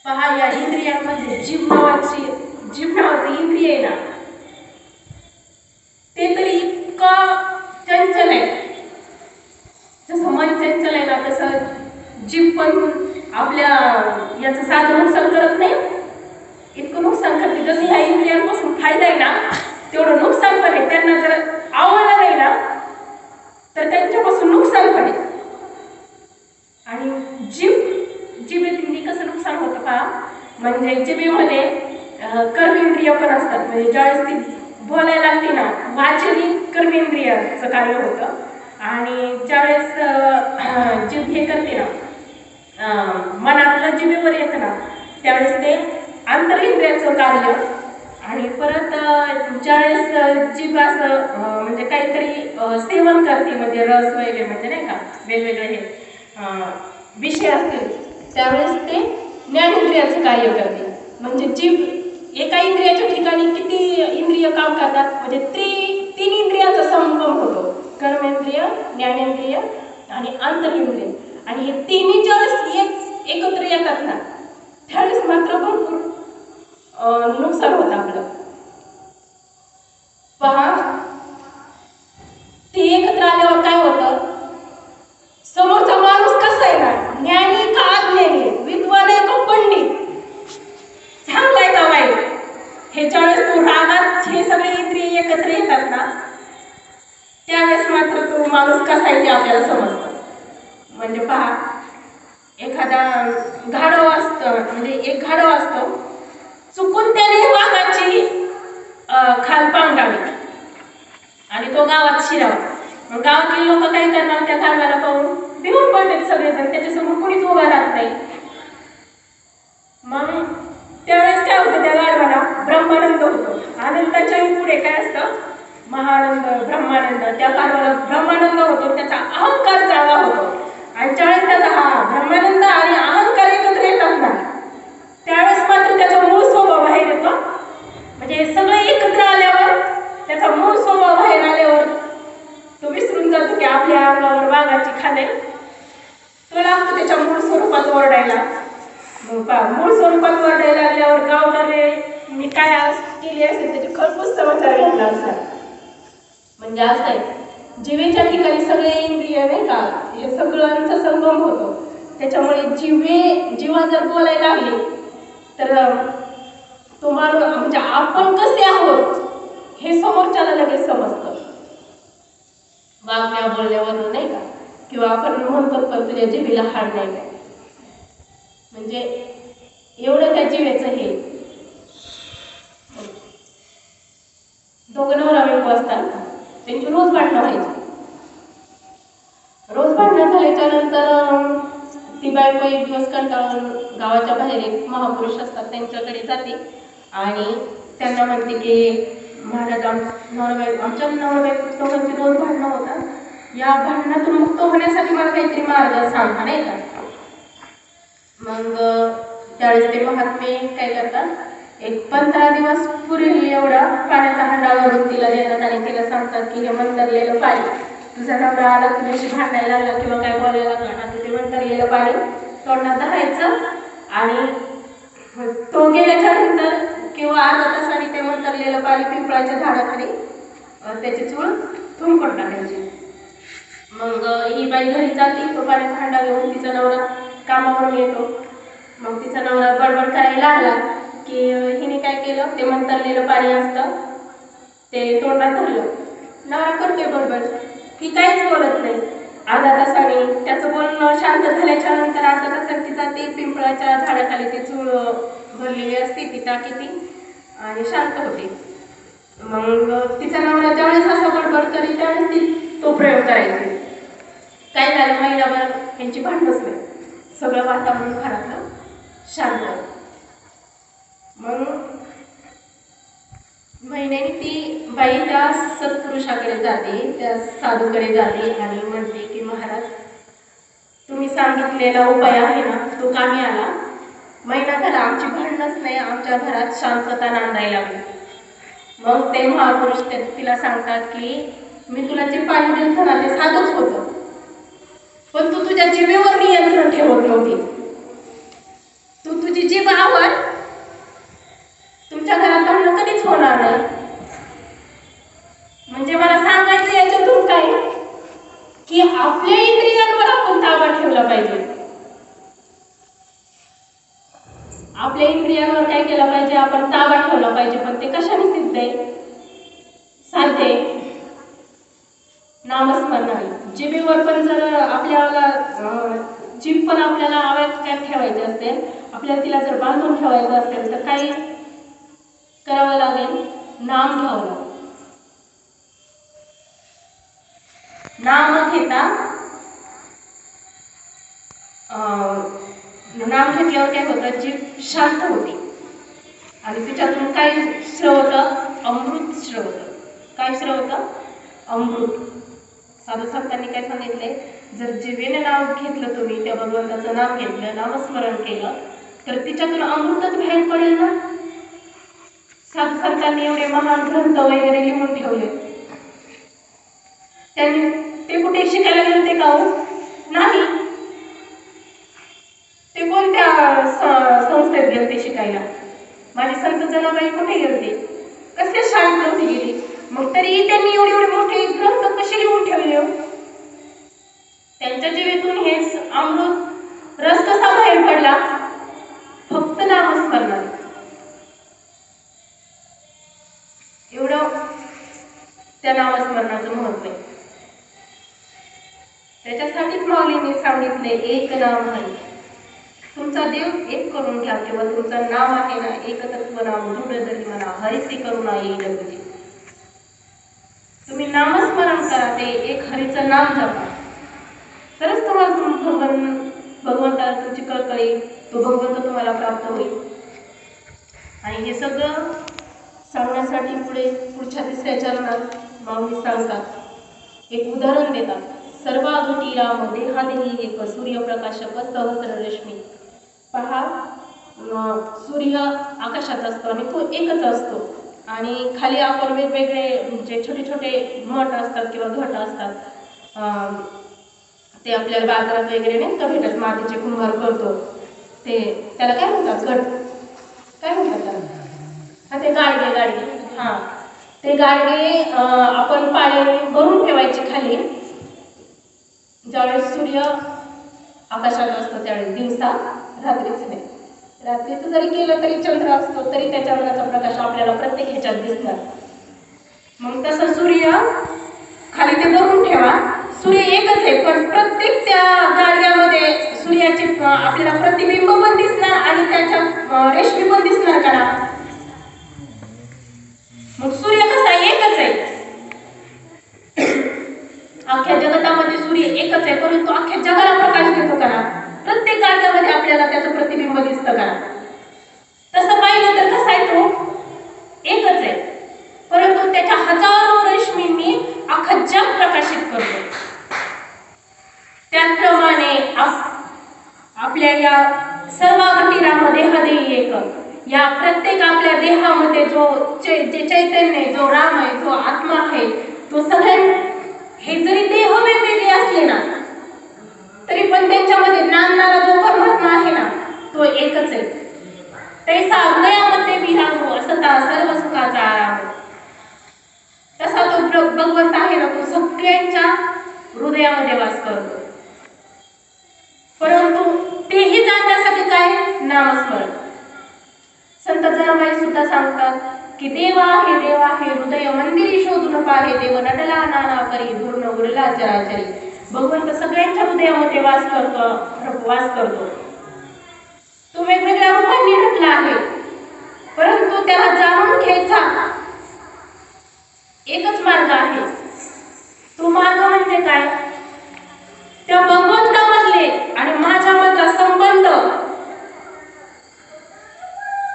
पहा, या इंद्रियांमध्ये जीभ नावाचं इंद्रिय आहे ना, ते तरी इतकं चंचल आहे. जसं मन चंचल आहे ना, तसं जीभ पण आपल्या याचं साधं नुकसान करत नाही, इतकं नुकसान करते. जसं ह्या इंद्रियांपासून फायदा आहे ना, तेवढं नुकसान पण आहे. त्यांना जर आवडलं नाही ना तर त्यांच्यापासून नुकसान पण आहे. आणि जिभेतून कसं नुकसान होतं पहा, म्हणजे जिभेमध्ये कर्मेंद्रिय पण असतात. म्हणजे ज्यावेळेस ती बोलायला लागते ना, वाचनी कर्मेंद्रियाचं कार्य होतं. आणि ज्यावेळेस जीभ हे करते ना, मनातलं जिभेवर येतं ना, त्यावेळेस ते आंतरेंद्रियाचं कार्य आणि परत ज्यावेळेस जीभ असं म्हणजे काहीतरी सेवन करते, म्हणजे रस वगैरे, म्हणजे नाही का वेगवेगळे हे विषय असतील, त्यावेळेस ते ज्ञानेंद्रियाचं कार्य करते. म्हणजे जीभ एका इंद्रियाच्या ठिकाणी किती इंद्रिय काम करतात, म्हणजे तीन इंद्रियाचा संगम होतो. कर्मेंद्रिय, ज्ञानेंद्रिय आणि अंतरेंद्रिय. आणि हे तिन्ही ज्यावेळेस एकत्र येतात ना, त्यावेळेस मात्र भरपूर नुकसान होतं आपलं. पहा, ते एकत्र आल्यावर काय होतं, समोरचा माणूस कसा आहे ना, ज्ञानी का अज्ञानी, विद्वान आहे का पंडित, चांगला आहे का वाईट, हे ज्यावेळेस तो रागात हे सगळे इंद्रिय एकत्र येतात ना, त्यावेळेस मात्र तो माणूस कसा आहे ते आपल्याला समजतं. म्हणजे पहा, एखादा घाडव असतं, म्हणजे एक घाडव असतो, चुकून त्याने वाघाची खाल पांगावी आणि तो गावात शिरावा. मग गावातील लोक काय करणार, त्या गाढवाला पाहून भिवून पडतात सगळेजण, त्याच्यासमोर कोणीच उभा राहत नाही. मग त्यावेळेस काय होतं, त्या गाढवाला ब्रह्मानंद होतो. आनंदाच्या पुढे काय असतं, महानंद, ब्रह्मानंद. त्या गाढवाला ब्रह्मानंद होतो, त्याचा अहंकार जागा होतो. आणि ज्यावेळेस त्याचा हा ब्रह्मानंद आणि अहंकार एकत्र येतात ना, त्यावेळेस मात्र त्याचा मूळ स्वभाव बाहेर येतो. म्हणजे सगळे एकत्र आल्यावर त्याचा मूळ स्वभाव बाहेर आल्यावर तो विसरून जातो की आपल्या अंगावर वाघाची खाल आहे. तो लागतो त्याच्या मूळ स्वरूपात ओरडायला. मूळ स्वरूपात ओरडायला लागल्यावर गावकरी मी काय केली असेल त्याची खरपूस समाचार घेतला असतात. म्हणजे असं आहे, जिवेच्या ठिकाणी सगळे इंद्रिय नाही का, हे सगळ्यांचा संगम होतो. त्याच्यामुळे जीवा जर बोलायला लागली तर तुम्हाला म्हणजे आपण कसे आहोत हे समोरच्याला लगेच समजतं, वागण्या बोलण्यावरून नाही का. किंवा आपण म्हणतो पण तुझ्या जिभेला हाड नाही काय, म्हणजे एवढं त्या जिभेचं हे. दोघं नवरा बायको असतात, त्यांची रोज भांडणं व्हायची. रोज भांडणं झाल्याच्या नंतर ती बायको एक दिवस कंटाळून गावाच्या बाहेर एक महापुरुष असतात त्यांच्याकडे जाते आणि त्यांना म्हणते की महाराज, आमच्या नवरा दोघांची रोज भांडणं होतात, या भांडणातून मुक्त होण्यासाठी मला काहीतरी मार्ग सांगा नाही का. मग त्यावेळेस ते महात्मे काय करतात, एक 15 दिवस पुरेल एवढा पाण्याचा हंडा भरून तिला देतात आणि तिला सांगतात की हे मंतरलेलं पाणी, तुझा नवरा आला तुझ्याशी भांडायला लागला किंवा काय बोलायला लागला ना, ते मंतरलेलं पाणी तोंडात धरायचं आणि तो गेल्याच्या नंतर किंवा अर्धा तासाने ते मंतरलेलं पाणी पिंपळाच्या झाडाखाली त्याची चूळ थुंकून टाकायची. मग ही बाई घरी जाते, तो पाण्याचा हंडा घेऊन, तिचा नवरा कामावरून येतो. मग तिचा नवरा बडबड करायला लागला की हिने काय केलं, ते मंतरलेलं पाणी असतं ते तोंडात धरलं. नवरा करतोय बडबड, ही काहीच बोलत नाही. अर्धा तासाने त्याचं बोलणं शांत झाल्याच्या नंतर अर्धा तासाने ती जाते, पिंपळाच्या झाडाखाली ती चूळ भरलेली असते ती टाकीती आणि शांत होते. मग तिचा नवरा ज्यावेळेस असं बडबड करी त्यावेळेस ती तो प्रयोग करायची. काय झालं, महिनाभर यांची भांडणच नाही, सगळं वातावरण घरातलं शांत. मग महिन्याने ती बाई त्या सत्पुरुषाकडे जाते, त्या साधूकडे जाते आणि म्हणते की महाराज, तुम्ही सांगितलेला उपाय आहे ना तो कामी आला. महिना झाला आमची भांडणच नाही, आमच्या घरात शांतता नांदायला लागली. मग ते महापुरुष तिला सांगतात की मी तुला जे पाणी दिलं ना ते साधंच होतं, पण तू तुझ्या जिभेवर नियंत्रण ठेवत नव्हती. तू तुझी जीभ आवड, तुमच्या घरात भांडण कधीच होणार नाही. म्हणजे मला सांगायचं याच्यातून काय की आपल्या इंद्रियांवर आपण ताबा ठेवला पाहिजे. आपल्या इंद्रियांवर काय केलं पाहिजे, आपण ताबा ठेवला पाहिजे. पण ते कशाने सिद्ध आहे, साध्य नामस्मरणाने. जिभेवर पण जर आपल्याला जीभ पण आपल्याला आवाज ठेवायचे असते, आपल्याला तिला जर बांधून ठेवायचं असेल तर काही करावं लागेल, नाम घ्यावं लागेल. नाम घेता नाम घेतल्यावर काय होतं, जीभ शांत होते. आणि तिच्यातून काय श्रवतं? अमृत श्रवतं. काय श्रवतं? अमृत. साधू संतांनी काय सांगितले? जर जिभेने नाव घेतलं, तुम्ही त्या भगवंताचं नाम घेतलं, नामस्मरण केलं, तर तिच्यातून अमृतच बाहेर पडेल ना. साधू संतांनी एवढे महान ग्रंथ वगैरे लिहून ठेवले, त्यांनी ते कुठे शिकायला गेले का हो? नाही. ते कोणत्या संस्थेत गेले शिकायला? माझी संत जनाबाई कुठे गेलते? कसल्या शाळेत नव्हती गेली? मग तरी त्यांनी एवढे एवढे मोठे ग्रंथ कसे लिहून ठेवले? त्यांच्या जीवेतून हे अमृत रस कसा बाहेर पडला? फक्त नामस्मरणाने. एवढं त्या नामस्मरणाचं महत्व आहे. त्याच्यासाठीच माऊलींनी सांगितले, एक नाम हरी. तुमचा देव एक करून घ्या, किंवा तुमचं नाम आहे ना, एकतत्व नाम दृढ जरी म्हणा, हरिसी करुणा येईल तुझी. तुम्ही नामस्मरण करा, ते एक हरीचं नाम जपा, तरच तुम्हाला भगवंताला तुमची कळकळी, तो भगवंत तुम्हाला प्राप्त होईल. आणि हे सगळं सांगण्यासाठी पुढच्या 3ऱ्या चरणात माऊली सांगतात, एक उदाहरण देतात. सर्वाघटी राम देहादेही एक, सूर्यप्रकाशक सहस्र रश्मी. पहा, सूर्य आकाशात असतो आणि तो एकच असतो, आणि खाली आपण वेगवेगळे जे छोटे छोटे मठ असतात किंवा घट असतात, ते आपल्याला बाजारात वगैरे नाही का भेटत, मातीचे कुंभार करतो, ते त्याला काय म्हणतात? घट. काय म्हणतात त्याला? हा, ते गाडगे. हा, ते गाडगे आपण पाण्याने भरून ठेवायचे खाली. ज्यावेळेस सूर्य आकाशात असतो त्यावेळेस, दिवसा, रात्रीच नाही. रात्रीचं जरी केलं तरी चंद्र असतो, तरी त्याच्यावर त्याचा प्रकाश आपल्याला प्रत्येक ह्याच्यात दिसणार. मग तसं सूर्य खाली ते भरून ठेवा. सूर्य एकच आहे, पण प्रत्येक त्या गाडग्यामध्ये सूर्याचे आपल्याला प्रतिबिंब पण दिसणार आणि त्याच्या रेशमी पण दिसणार का? मग सूर्य कसा? एकच आहे. अख्ख्या जगतामध्ये सूर्य एकच आहे, परंतु अख्ख्या जगाला प्रकाश देतो का? प्रत्येक गाडग्यामध्ये आपल्याला त्याचं प्रतिबिंब दिसतं का? तसं पाहिलं तर कसा आहे? तो एकच आहे, परंतु त्याच्या हजारो रश्मींनी अख्खं जग प्रकाशित करतो. त्याचप्रमाणे आपल्या या सर्वाघटीरामध्ये देहादेही एक, या प्रत्येक आपल्या देहामध्ये जे चैतन्य, जो राम आहे, जो आत्मा आहे, तो सगळ्या, हे जरी देह वेगवेगळे असले ना, तरी पण त्यांच्यामध्ये नांदणारा जो परमात्मा आहे ना, तो एकच आहे. तैसा हृदयामध्ये विराजो असता सर्व सुखाचा आराम. तसा तो भगवंत आहे ना, तो सगळ्यांच्या हृदयामध्ये वास करतो. परंतु तेही जाणण्यासाठी काय? नामस्मरण. संत जनाबाई सुद्धा सांगतात की देवा हे हृदय मंदिरी शोधून पाहे, देव नटला नाना करी दूर उरला चराचरी. भगवंत सगळ्यांच्या हृदयामध्ये वास करतो. तो वेगवेगळ्या रूपांनी नटला आहे, परंतु त्याला जाणून घ्यायचा एकच मार्ग आहे. तो मार्ग म्हणजे काय? त्या भगवंतामधले आणि माझ्यामधला संबंध,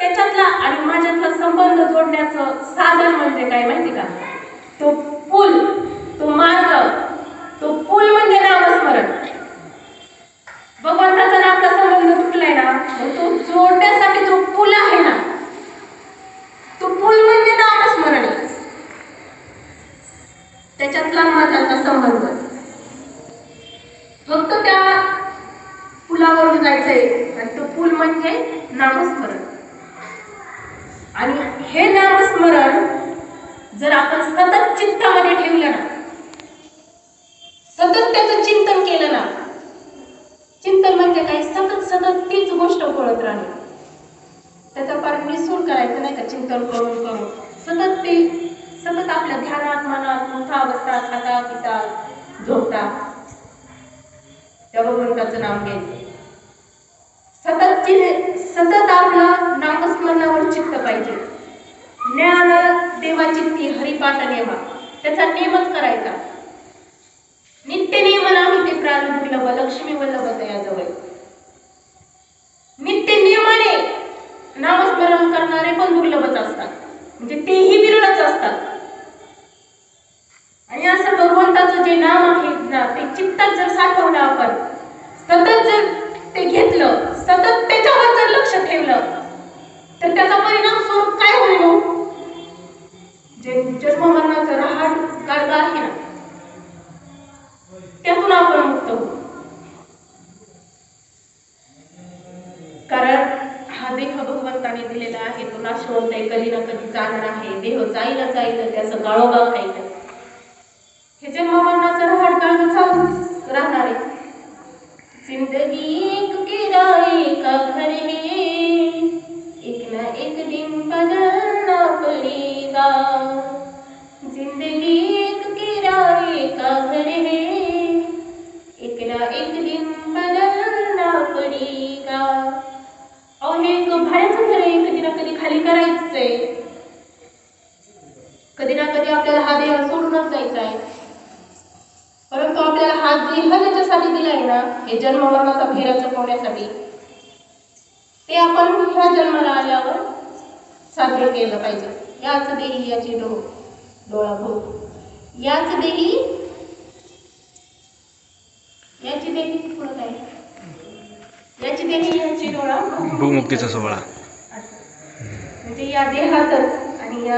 त्याच्यातला आणि माझ्यातला संबंध जोडण्याचं साधन म्हणजे काय माहिती का? तो पूल, तो मार्ग, तो पूल म्हणजे नामस्मरण. भगवंताचा आपला संबंध तुटलाय ना, तो जोडण्यासाठी जो पूल आहे ना, तो पूल म्हणजे नामस्मरण. त्याच्यातला माझ्यातला संबंध, फक्त त्या पुलावरून जायचंय, आणि तो पूल म्हणजे नामस्मरण. आणि हे नामस्मरण जर आपण सतत चित्तामध्ये ठेवलं ना, सतत त्याचं चिंतन केलं ना, चिंतन म्हणजे काय? सतत तीच गोष्ट बोलत राहणे, त्याचा फार निसून करायचं नाही का? चिंतन करून सतत आपल्या ध्यानात, मनात, उठा बसता, खाता पिता, झोपता त्या भगवंताचं नाम घ्यायचं. सतत आपलं नामस्मरणावर चित्त पाहिजे. ज्ञान देवाची ती हरिपाठ नेमा, त्याचा नेमच करायचा. नित्य नेम नामी ते प्राण दुर्लभ, लक्ष्मी वल्लभ तयाजवळ. नित्य नियमाने नामस्मरण करणारे पण दुर्लभच असतात, म्हणजे तेही विरळच असतात. आणि असं भगवंताचं जे नाम आहे ना ते चित्तात जर साठवलं आपण, सतत जर ते घेतलं, सतत त्याच्यावर जर लक्ष ठेवलं, तर त्याचा परिणाम स्वरूप काय होईल? जे जन्म मरणाचं रहाड गाडगा आहे ना त्यातून आपण मुक्त होऊ. कारण हा देह भगवंताने दिलेला आहे, तो नाशवंत आहे, कधी ना कधी जाणार आहे. देह जाईला जाईल त्याचं गाळोबा खायचं. हे जन्म मरणाचं रहाड गाडगा चालूच राहणार आहे. जिंदगी एक किराए का घर है, एक ना एक दिन बदलना पड़ेगा. जिंदगी एक किराए का घर है, एक ना एक दिन बदलना पड़ेगा. अहो हे एक भाड्याचं घर आहे, कधी ना कधी खाली करायचंच आहे. कधी ना कधी आपल्याला हा देह सोडूनच जायचा आहे. परंतु आपल्याला हा देह ज्याच्यासाठी दिलाय ना, हे जन्म मरणाचा फेरा चुकवण्यासाठी, ते आपण ह्या जन्माला आल्यावर साध्य केलं पाहिजे. याच देही याची डोळा भाऊ, याच देही याची देही पुढं काय, याची देही याची डोळा भूमुक्तीचा सोहळा. म्हणजे या देहातच आणि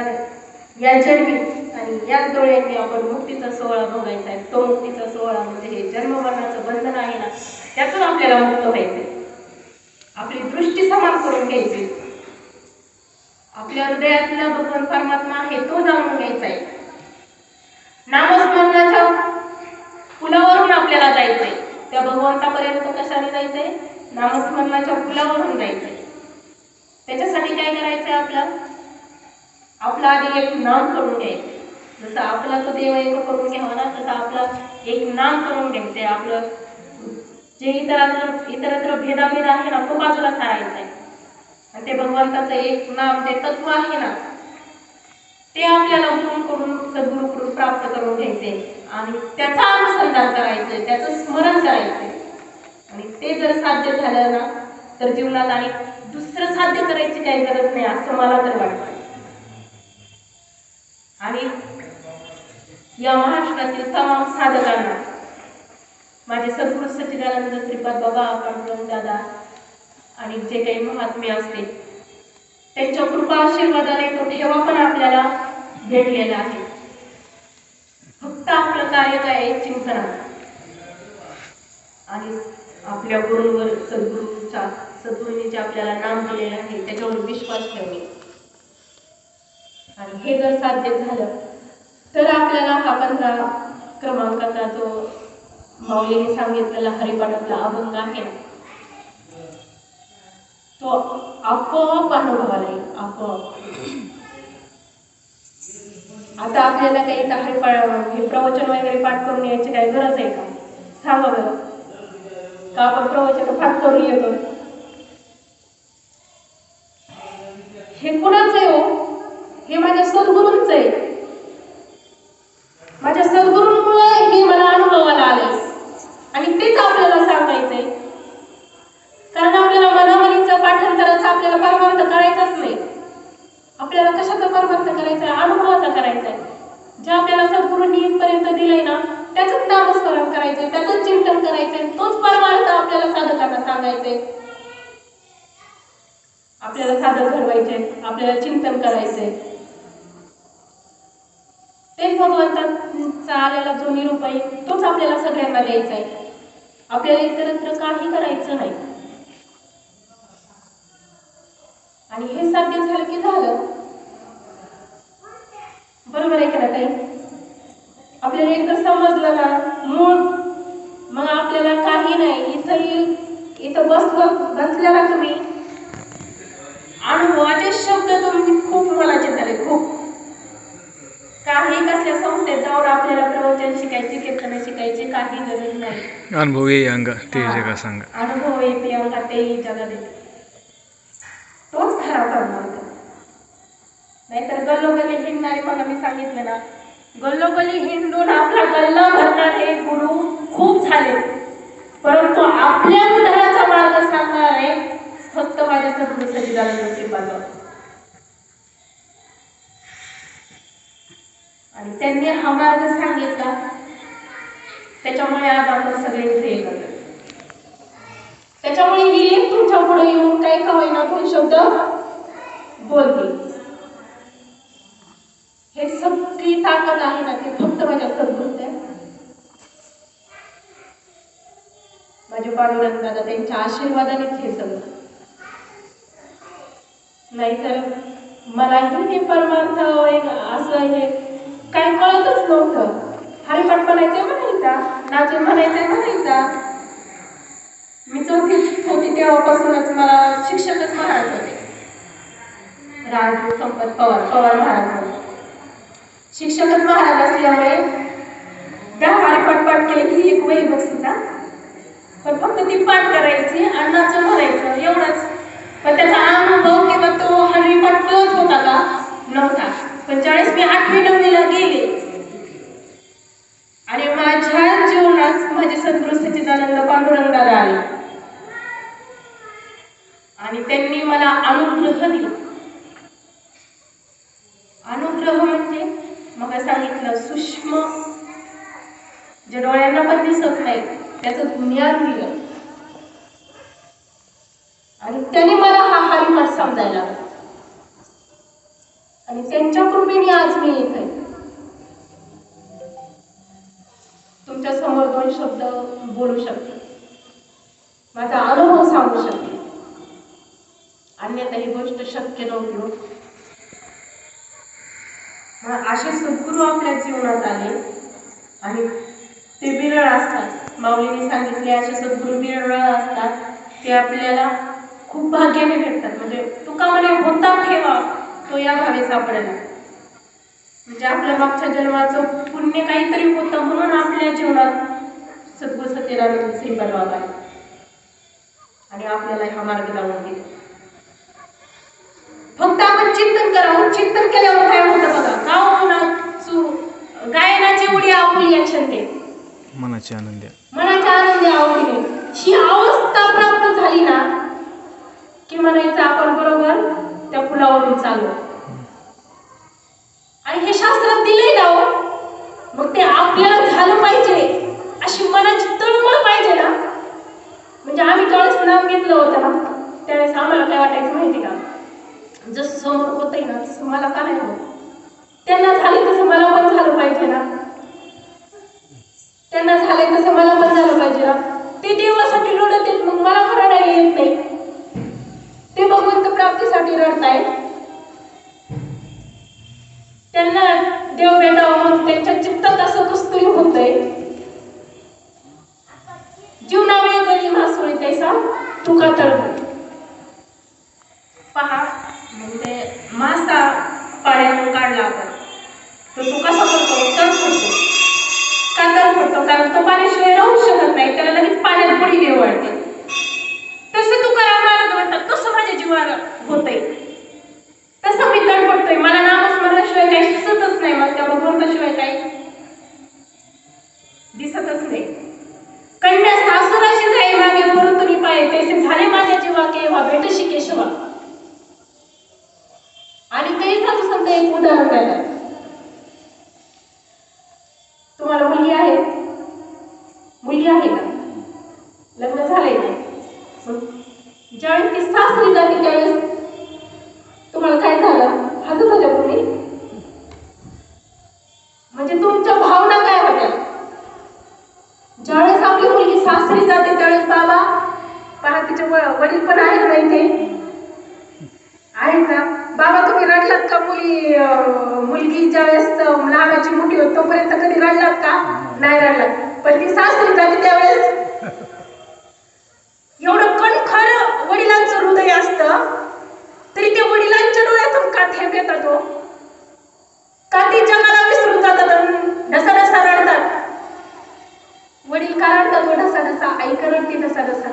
या जन्मी आणि याच डोळ्यांनी आपण मुक्तीचा सोहळा भोगायचा आहे. तो मुक्तीचा सोहळा म्हणजे हे जन्म मरणाचं बंधन आहे ना, त्यातून आपल्याला मुक्त व्हायचंय. आपली दृष्टी समान करून घ्यायची. आपल्या हृदयातला भगवान परमात्मा आहे तो जाणून घ्यायचा आहे. नामस्मरणाच्या पुलावरून आपल्याला जायचंय. त्या भगवंतापर्यंत कशाने जायचंय? नामस्मरणाच्या पुलावरून जायचंय. त्याच्यासाठी काय करायचंय? आपला आधी एक नाम करून घ्यायचं. जसं आपला तो देव एक करून घ्यावा ना, तसं आपला एक नाम करून घ्यायचंय. आपलं जे इतरत्र भेदाभेद आहे ना तो बाजूला सारायचा आहे. आणि ते भगवंताचं एक नाम जे तत्व आहे ना ते आपल्याला गुरुकडून सद्गुरूकडून प्राप्त करून घ्यायचे आणि त्याचा अनुसंधान करायचंय, त्याचं स्मरण करायचंय. आणि ते जर साध्य झालं ना तर जीवनात आणि दुसरं साध्य करायची काही गरज नाही असं मला तर वाटतं. आणि या महाराष्ट्रातील तमाम साधकांना माझे सद्गुरू सच्चिदानंद श्रीपाद बाबा, पांडुरंग दादा आणि जे काही महात्मे असते त्यांच्या कृपा आशीर्वादाने तो ठेवा पण आपल्याला भेटलेला आहे. फक्त आपलं कार्य काय आहे? चिंतनाचं. आणि आपल्या गुरुवर सद्गुरूंनी जे आपल्याला नाम दिलेलं आहे त्याच्यावर विश्वास ठेवणे. आणि हे जर साध्य झालं तर आपल्याला हा 15 क्रमांकाचा जो माऊलीने सांगितलेला हरिपाठातला अभंग आहे ना तो आपोआप अनुभवाला येईल. आपोआप. आता आपल्याला काही हे प्रवचन वगैरे पाठ करून यायची काही गरज आहे का? सांगा बरं. का आपण प्रवचन पाठ करून येतो? हे कुणाचं आहे हो? हे माझ्या सद्गुरूंचं आहे. माझ्या सद्गुरूंमुळे हे मला अनुभवाला आले आणि तेच आपल्याला सांगायचंय. कारण आपल्याला मनामनीचं पाठांतराचं आपल्याला परमार्थ करायचाच नाही. आपल्याला कशाचा परमार्थ करायचा आहे? अनुभवाचा करायचा आहे. जे आपल्याला सद्गुरूंनी इथपर्यंत दिलंय ना त्याचंच नामस्मरण करायचंय, त्याचंच चिंतन करायचंय, तोच परमार्थ आपल्याला साधकांना सांगायचंय. आपल्याला साधक घडवायचे, आपल्याला चिंतन करायचंय. तेच भगवंताचा आलेला जो निरूप आहे तोच आपल्याला सगळ्यांना द्यायचा आहे. आपल्याला इतरत्र काही करायचं नाही. आणि हे साध्य झालं की झालं. बरोबर आहे का ताई? आपल्याला एकदा समजलं ना मूळ, मग आपल्याला काही नाही. इथं बसलेला तुम्ही अनुभवाचे शब्द तुम्ही खूप मोलाचे झाले. खूप काही कसल्या संस्थेत जाऊन आपल्याला प्रवचन शिकायचे, कीर्तन शिकायचे काही गरज नाही. अनुभव ये अंग ते जगा सांग. अनुभव येते अंगा तेही जगा देते. तोच खरा परमार्थ. नाहीतर गल्लोगल्ली हिंडणारे, मला मी सांगितलं ना, गल्लोगल्ली हिंडून आपला गल्ला भरणारे गुरु खूप झाले, परंतु आपल्याच धराचा मार्ग सांगणारे फक्त माझे सद्गुरू सच्चिदानंद श्रीपाद. आणि त्यांनी हा मार्ग सांगितला, त्याच्यामुळे आज आपण सगळे इथे एकत्र. त्याच्यामुळे ही एक तुमच्या पुढे येऊन काही का होईना दोन शब्द बोलते. हे सगळी ताकद आहे ना ती फक्त माझ्या सद्गुरूच्या, माझे पांडुरंग दादा त्यांच्या आशीर्वादानेच हे सगळं. नाहीतर मलाही हे परमार्थ असं हे काय कळतच नव्हतं. हरिपाठ म्हणायचे म्हणायचा, नाचे म्हणायचे म्हणायचा. मी चौथीत होती तेव्हापासूनच मला शिक्षकच महाराज होते, राजू संपत पवार महाराज होते. शिक्षकच महाराज असल्यामुळे 10 हरिपाठ पाठ केले की एक वही बक्षीचा, पण फक्त ती पाठ करायची आणि नाचं म्हणायचं एवढंच. पण त्याचा अनुभव किंवा तो हरिपाठ कळत होता का नव्हता. पण ज्यावेळेस मी 8वी 9वीला गेले आणि माझ्या जीवनात माझे सद्गुरू सच्चिदानंद पांडुरंग दादा आले आणि त्यांनी मला अनुग्रह दिला. अनुग्रह म्हणजे मग सांगितलं सूक्ष्म जे डोळ्यांना पण दिसत नाही त्याचं ज्ञान दिलं आणि त्यांनी मला हा हरिपाठ समजायला लागला. आणि त्यांच्या कृपेने आज मी येत आहे, तुमच्या समोर 2 शब्द बोलू शकते, माझा अनुभव सांगू शकते. अन्यथा ही गोष्ट शक्य नव्हती. मग असे सद्गुरू आपल्या जीवनात आले आणि ते विरळ असतात. माऊलीने सांगितले असे सद्गुरू विरळ असतात, ते आपल्याला खूप भाग्याने भेटतात. म्हणजे तुका म्हणे होता ठेवा तो या भावे सापडेला. म्हणजे आपल्या मागच्या जन्माचं पुण्य काहीतरी होतं म्हणून आपल्या जीवनात सद्गुरू सच्चिदानंद श्रीपाद बाबा आणि आपल्याला हा मार्ग लावून दिला. फक्त आपण चिंतन करावं. चिंतन केल्यावर काय होतं बघा, गायनाची उडी आपुली छंदे मनाची आनंदी आवडीने ही अवस्था प्राप्त झाली ना की म्हणायचं आपण बरोबर त्या फुलावरून चालू. आणि हे शास्त्रात दिलंय ना, मग ते आपल्याला झालं पाहिजे अशी मनाची तळमळ पाहिजे ना. म्हणजे आम्ही ज्यावेळेस नाम घेतलं होतं ना त्यावेळेस आम्हाला काय वाटायचं माहिती का, जसं समोर होतंय ना तसं मला का नाही होत. त्यांना झाले तसं मला पण झालं पाहिजे ना, त्यांना झाले तसं मला पण झालं पाहिजे ना. ते देवासाठी रडत आहेत, मग मला रडायला येत नाही. ते भगवंत प्राप्तीसाठी रडतायत, त्यांना देव भेटावं मग त्यांच्या चित्तात असं कस्तुरी होतंय. जीवनावेळी गरी मासुळी तैसा तुका तळमळ. पहा म्हणजे मासा पाण्यातून काढला आपण तर तो कसा पडतो, तर पडतो. का तर पडतो, कारण तो पाण्याशिवाय राहू शकत नाही, त्याला लगेच पाण्यात बुडी देव वाटते. तसं तुकाराम महाराज म्हणतात तसं माझ्या जीवाला होतंय, तसं मी तडपडतोय. मला नामस्मरणाशिवाय काही सुचतच नाही, मग त्या भगवंताशिवाय काही दिसतच नाही. कन्या सासुराशी जाई मागे परतुनी पाय तैसे झाले माझ्या जीवा केव्हा भेटशी केशवा. आणि ते साधू संत एक उदाहरण द्यायला, तुम्हाला मुलगी आहे का, लग्न झालंय ना, ज्यावेळेस ती सासरी जाते त्यावेळेस तुम्हाला काय झालं, हसत होत्या तुम्ही. म्हणजे तुमच्या भावना काय होत्या. ज्यावेळेस आपली मुलगी सासरी जाते त्यावेळेस बाबा पहा तिचे वडील पण आहेत नाही ते आहेत ना. बाबा तुम्ही रडलात का मुलगी ज्यावेळेस लहानाची मोठी होत तोपर्यंत कधी रडलात का, नाही रडलात. पण ती सासरी जाते त्यावेळेस एवढं कणखर वडिलांचं हृदय असतं तरी ते वडिलांच्या डोळ्यातून का थेंब येतात हो, का ती जगाला विसरून जातात, ढसाढसा रडतात. वडील का रडतात व ढसाढसा, आई का रडते ढसाढसा.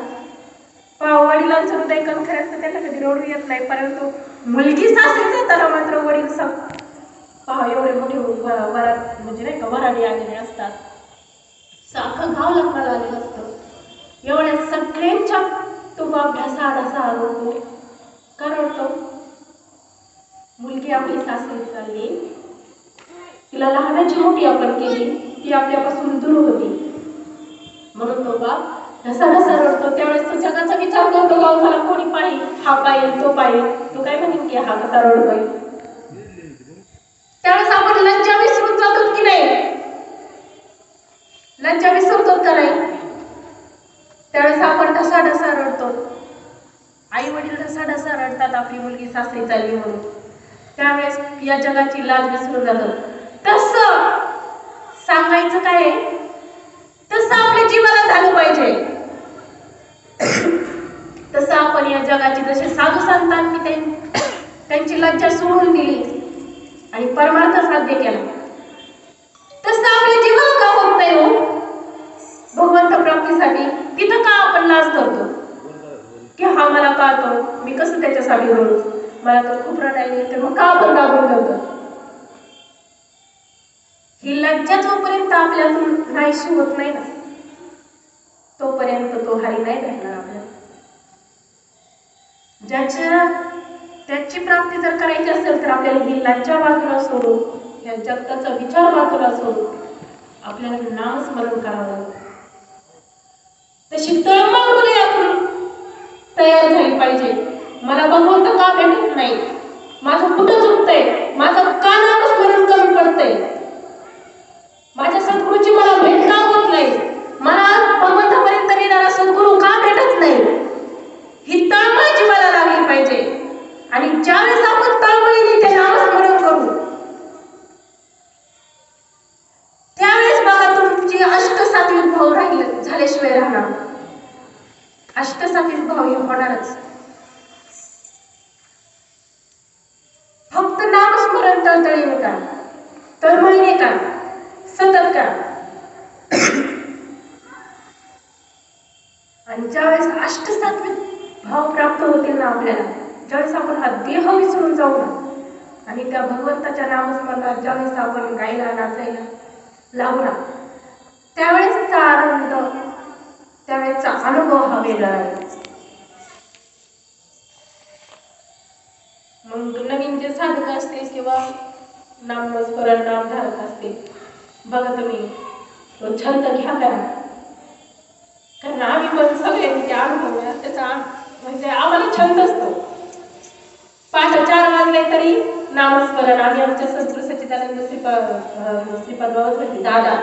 वडिलांचं हृदय कणखर असतं, त्यांना कधी रडू येत नाही. परंतु मुलगी सासरी जाताना मात्र वडील पहा एवढे मोठे वरात म्हणजे नाही का वराडी आलेले असतात, साखं गाव लग्नाला आलेलं असतं. एवढ्या सगळ्यांच्या तो बाप ढसा ढसा रडतो का रडतो? मुलगी आपली सासरी चालली, तिला लहानाची मोठी आपण केली, ती आपल्यापासून दूर होती म्हणून तो बाप ढसा रडतो. त्यावेळेस तो जगाचा विचार करतो, मला कोणी पाहिजे, हा पाहिजे तो पाहिजे. तो काय म्हणेन की हा कसा रडतोय. त्यावेळेस आपण लज्जा विसरून जातो की नाही? लज्जा विसरतो का नाही? त्यावेळेस आपण ढसा रडतो. आई वडील ढसा रडतात आपली मुलगी सासरी चालली म्हणून. त्यावेळेस या जगाची लाज विसरून जातो. तसं सांगायचं काय, तसं आपल्या जीवाला झालं पाहिजे. तसं आपण या जगाची, जसे साधू संतांनी त्यांची लज्जा सोडून दिली आणि परमार्थ साध्य केला, तसं आपल्या जीवाला का होत नाही हो? भगवंत प्राप्तीसाठी तिथं का आपण लाज करतो की हा मला पाहतो, मी कसं त्याच्यासाठी रडू, मला तर खूप रडायला येते, मग का आपण दाबून ठेवतो? ही लज्जा जोपर्यंत आपल्यातून नाहीशी होत नाही ना, तोपर्यंत तो हरी नाही भेटणार आपल्याला. त्याची प्राप्ती जर करायची असेल तर आपल्याला ही लज्जा बाजूला सोडून, या जगताचा विचार बाजूला सोडून आपल्याला नामस्मरण करावं लागतं. तशी तळमळ हृदयातून तयार झाली पाहिजे. मला भगवंत का भेटत नाही, माझं कुठं चुकतंय, माझं का नामस्मरण कमी पडतंय, माझ्या सद्गुरूची मला भेट का होत नाही, मला भगवंतापर्यंत येणारा सद्गुरू का भेटत नाही, ही तळमळ जीवाला लागली पाहिजे. आणि ज्यावेळेस आपण तळमळीने ते नामस्मरण करू, त्यावेळेस बघा तुमची अष्टसात्विक भाव झाल्याशिवाय राहणार. अष्टसात्विक भाव हे होणारच. फक्त नामस्मरण तळतळीने करा, तळमळीने करा, सतत करा. आणि ज्यावेळेस अष्टसात्विक भाव प्राप्त होतील ना आपल्याला, ज्यावेळेस आपण हा देह विसरून जाऊ ना आणि त्या भगवंताच्या नामस्मरणात ज्यावेळेस आपण गायला नाचायला लागू ना, त्यावेळेसचा आनंद, त्यावेळेसचा अनुभव हा वेगळा आहे. मग नवीन जे साधक असतील किंवा नामस्मरण नामधारक असतील, बघा तुम्ही तो छंद घ्या करा, कारण आम्ही पण सगळ्यांनी अनुभव त्याचा म्हणजे आम्हाला छंद असतो. 5:04 वाजले तरी नामस्मरण. आम्ही आमच्या सद्गुरू सच्चिदानंद श्रीपाद बाबांसाठी दादा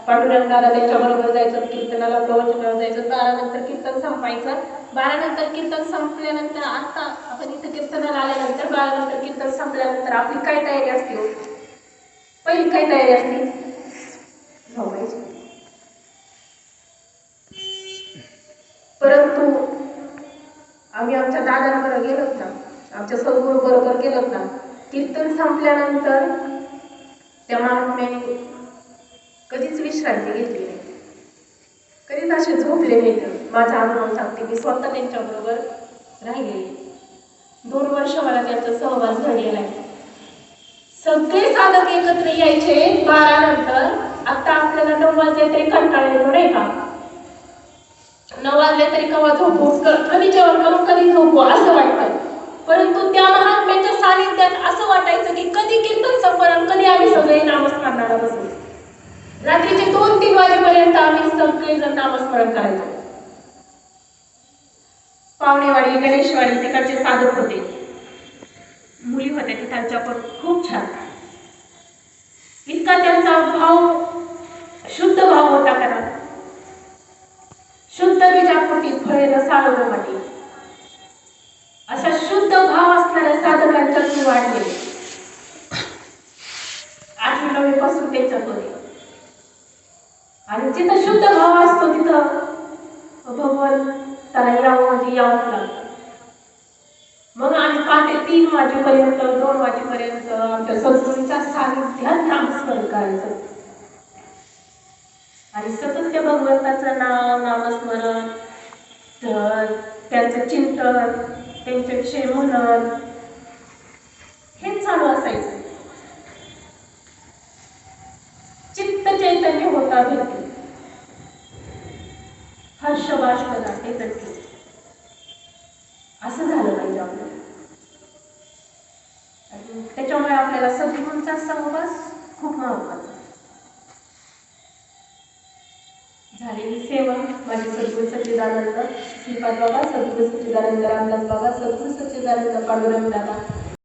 पांडुरंग दादा त्यांच्याबरोबर जायचं, कीर्तनाला प्रवचनाला जायचं. 12 नंतर कीर्तन संपायचं. 12 नंतर कीर्तन संपल्यानंतर, आता आपण इथे कीर्तनाला आल्यानंतर 12 नंतर कीर्तन संपल्यानंतर आपली काय तयारी असते? पहिली काय तयारी असते? झोपायची. परंतु आम्ही आमच्या दादांबरोबर गेलोत ना, आमच्या सद्गुरू बरोबर गेलोत ना, कीर्तन संपल्यानंतर त्या महात्म्याने कधीच विश्रांती घेतली नाही, कधीच असे झोपले नाही. माझा अनुभव सांगते, मी स्वतः त्यांच्याबरोबर राहिले. 2 वर्ष मला त्यांचा सहवास घडलेला आहे. सगळे साधक एकत्र यायचे 12 नंतर. आता आपल्याला 9 वाजले तरी कंटाळा येतो नाही का? 9 वाजले तरी केव्हा झोपू, कधी जेवण करू, कधी झोपू असं वाटतं. परंतु त्या महात्म्याच्या सानिध्यात असं वाटायचं की कधी कीर्तन संपन्न, कधी आम्ही सगळे नामस्मरणाला बसू. रात्रीचे 2-3 वाजेपर्यंत आम्ही सगळेजण नामस्मरण करायचो. पावणेवाडी, गणेशवाडी तिकडचे साधक होते, मुली होत्या तिथालच्या, पण खूप छान. इतका त्यांचा भाव, शुद्ध भाव होता करा. शुद्ध बीजापोटी फळे रसाळ वाटे, अशा शुद्ध भाव असणाऱ्या साधकांच्या वाढले. 8वी-9वी पासून त्यांच्यात होते. आणि जिथं शुद्ध भाव असतो तिथं भगवंताला यावं म्हणजे यावंच लागतं. मग आम्ही पहाटे 3 वाजेपर्यंत, 2 वाजेपर्यंत आमच्या सद्गुरूंच्या सानिध्यात नामस्मरण करायचं. आणि सतत त्या भगवंताचं नामस्मरण, त्यांचं चिंतन, त्यांच्याविषयी म्हणन, हेच चालू असायचं. चित्त चैतन्य होता भरती, हर्ष बाष्प जाते. असं झालं पाहिजे आपलं. आपल्याला सद्गुरूंचा सहवास खूप महत्वाचा आहे. झालेली सेवा माझे सद्गुरू सच्चिदानंद श्रीपाद बाबा, सद्गुरू सच्चिदानंद रामदास बाबा, सद्गुरू सच्चिदानंद पांडुरंग दादा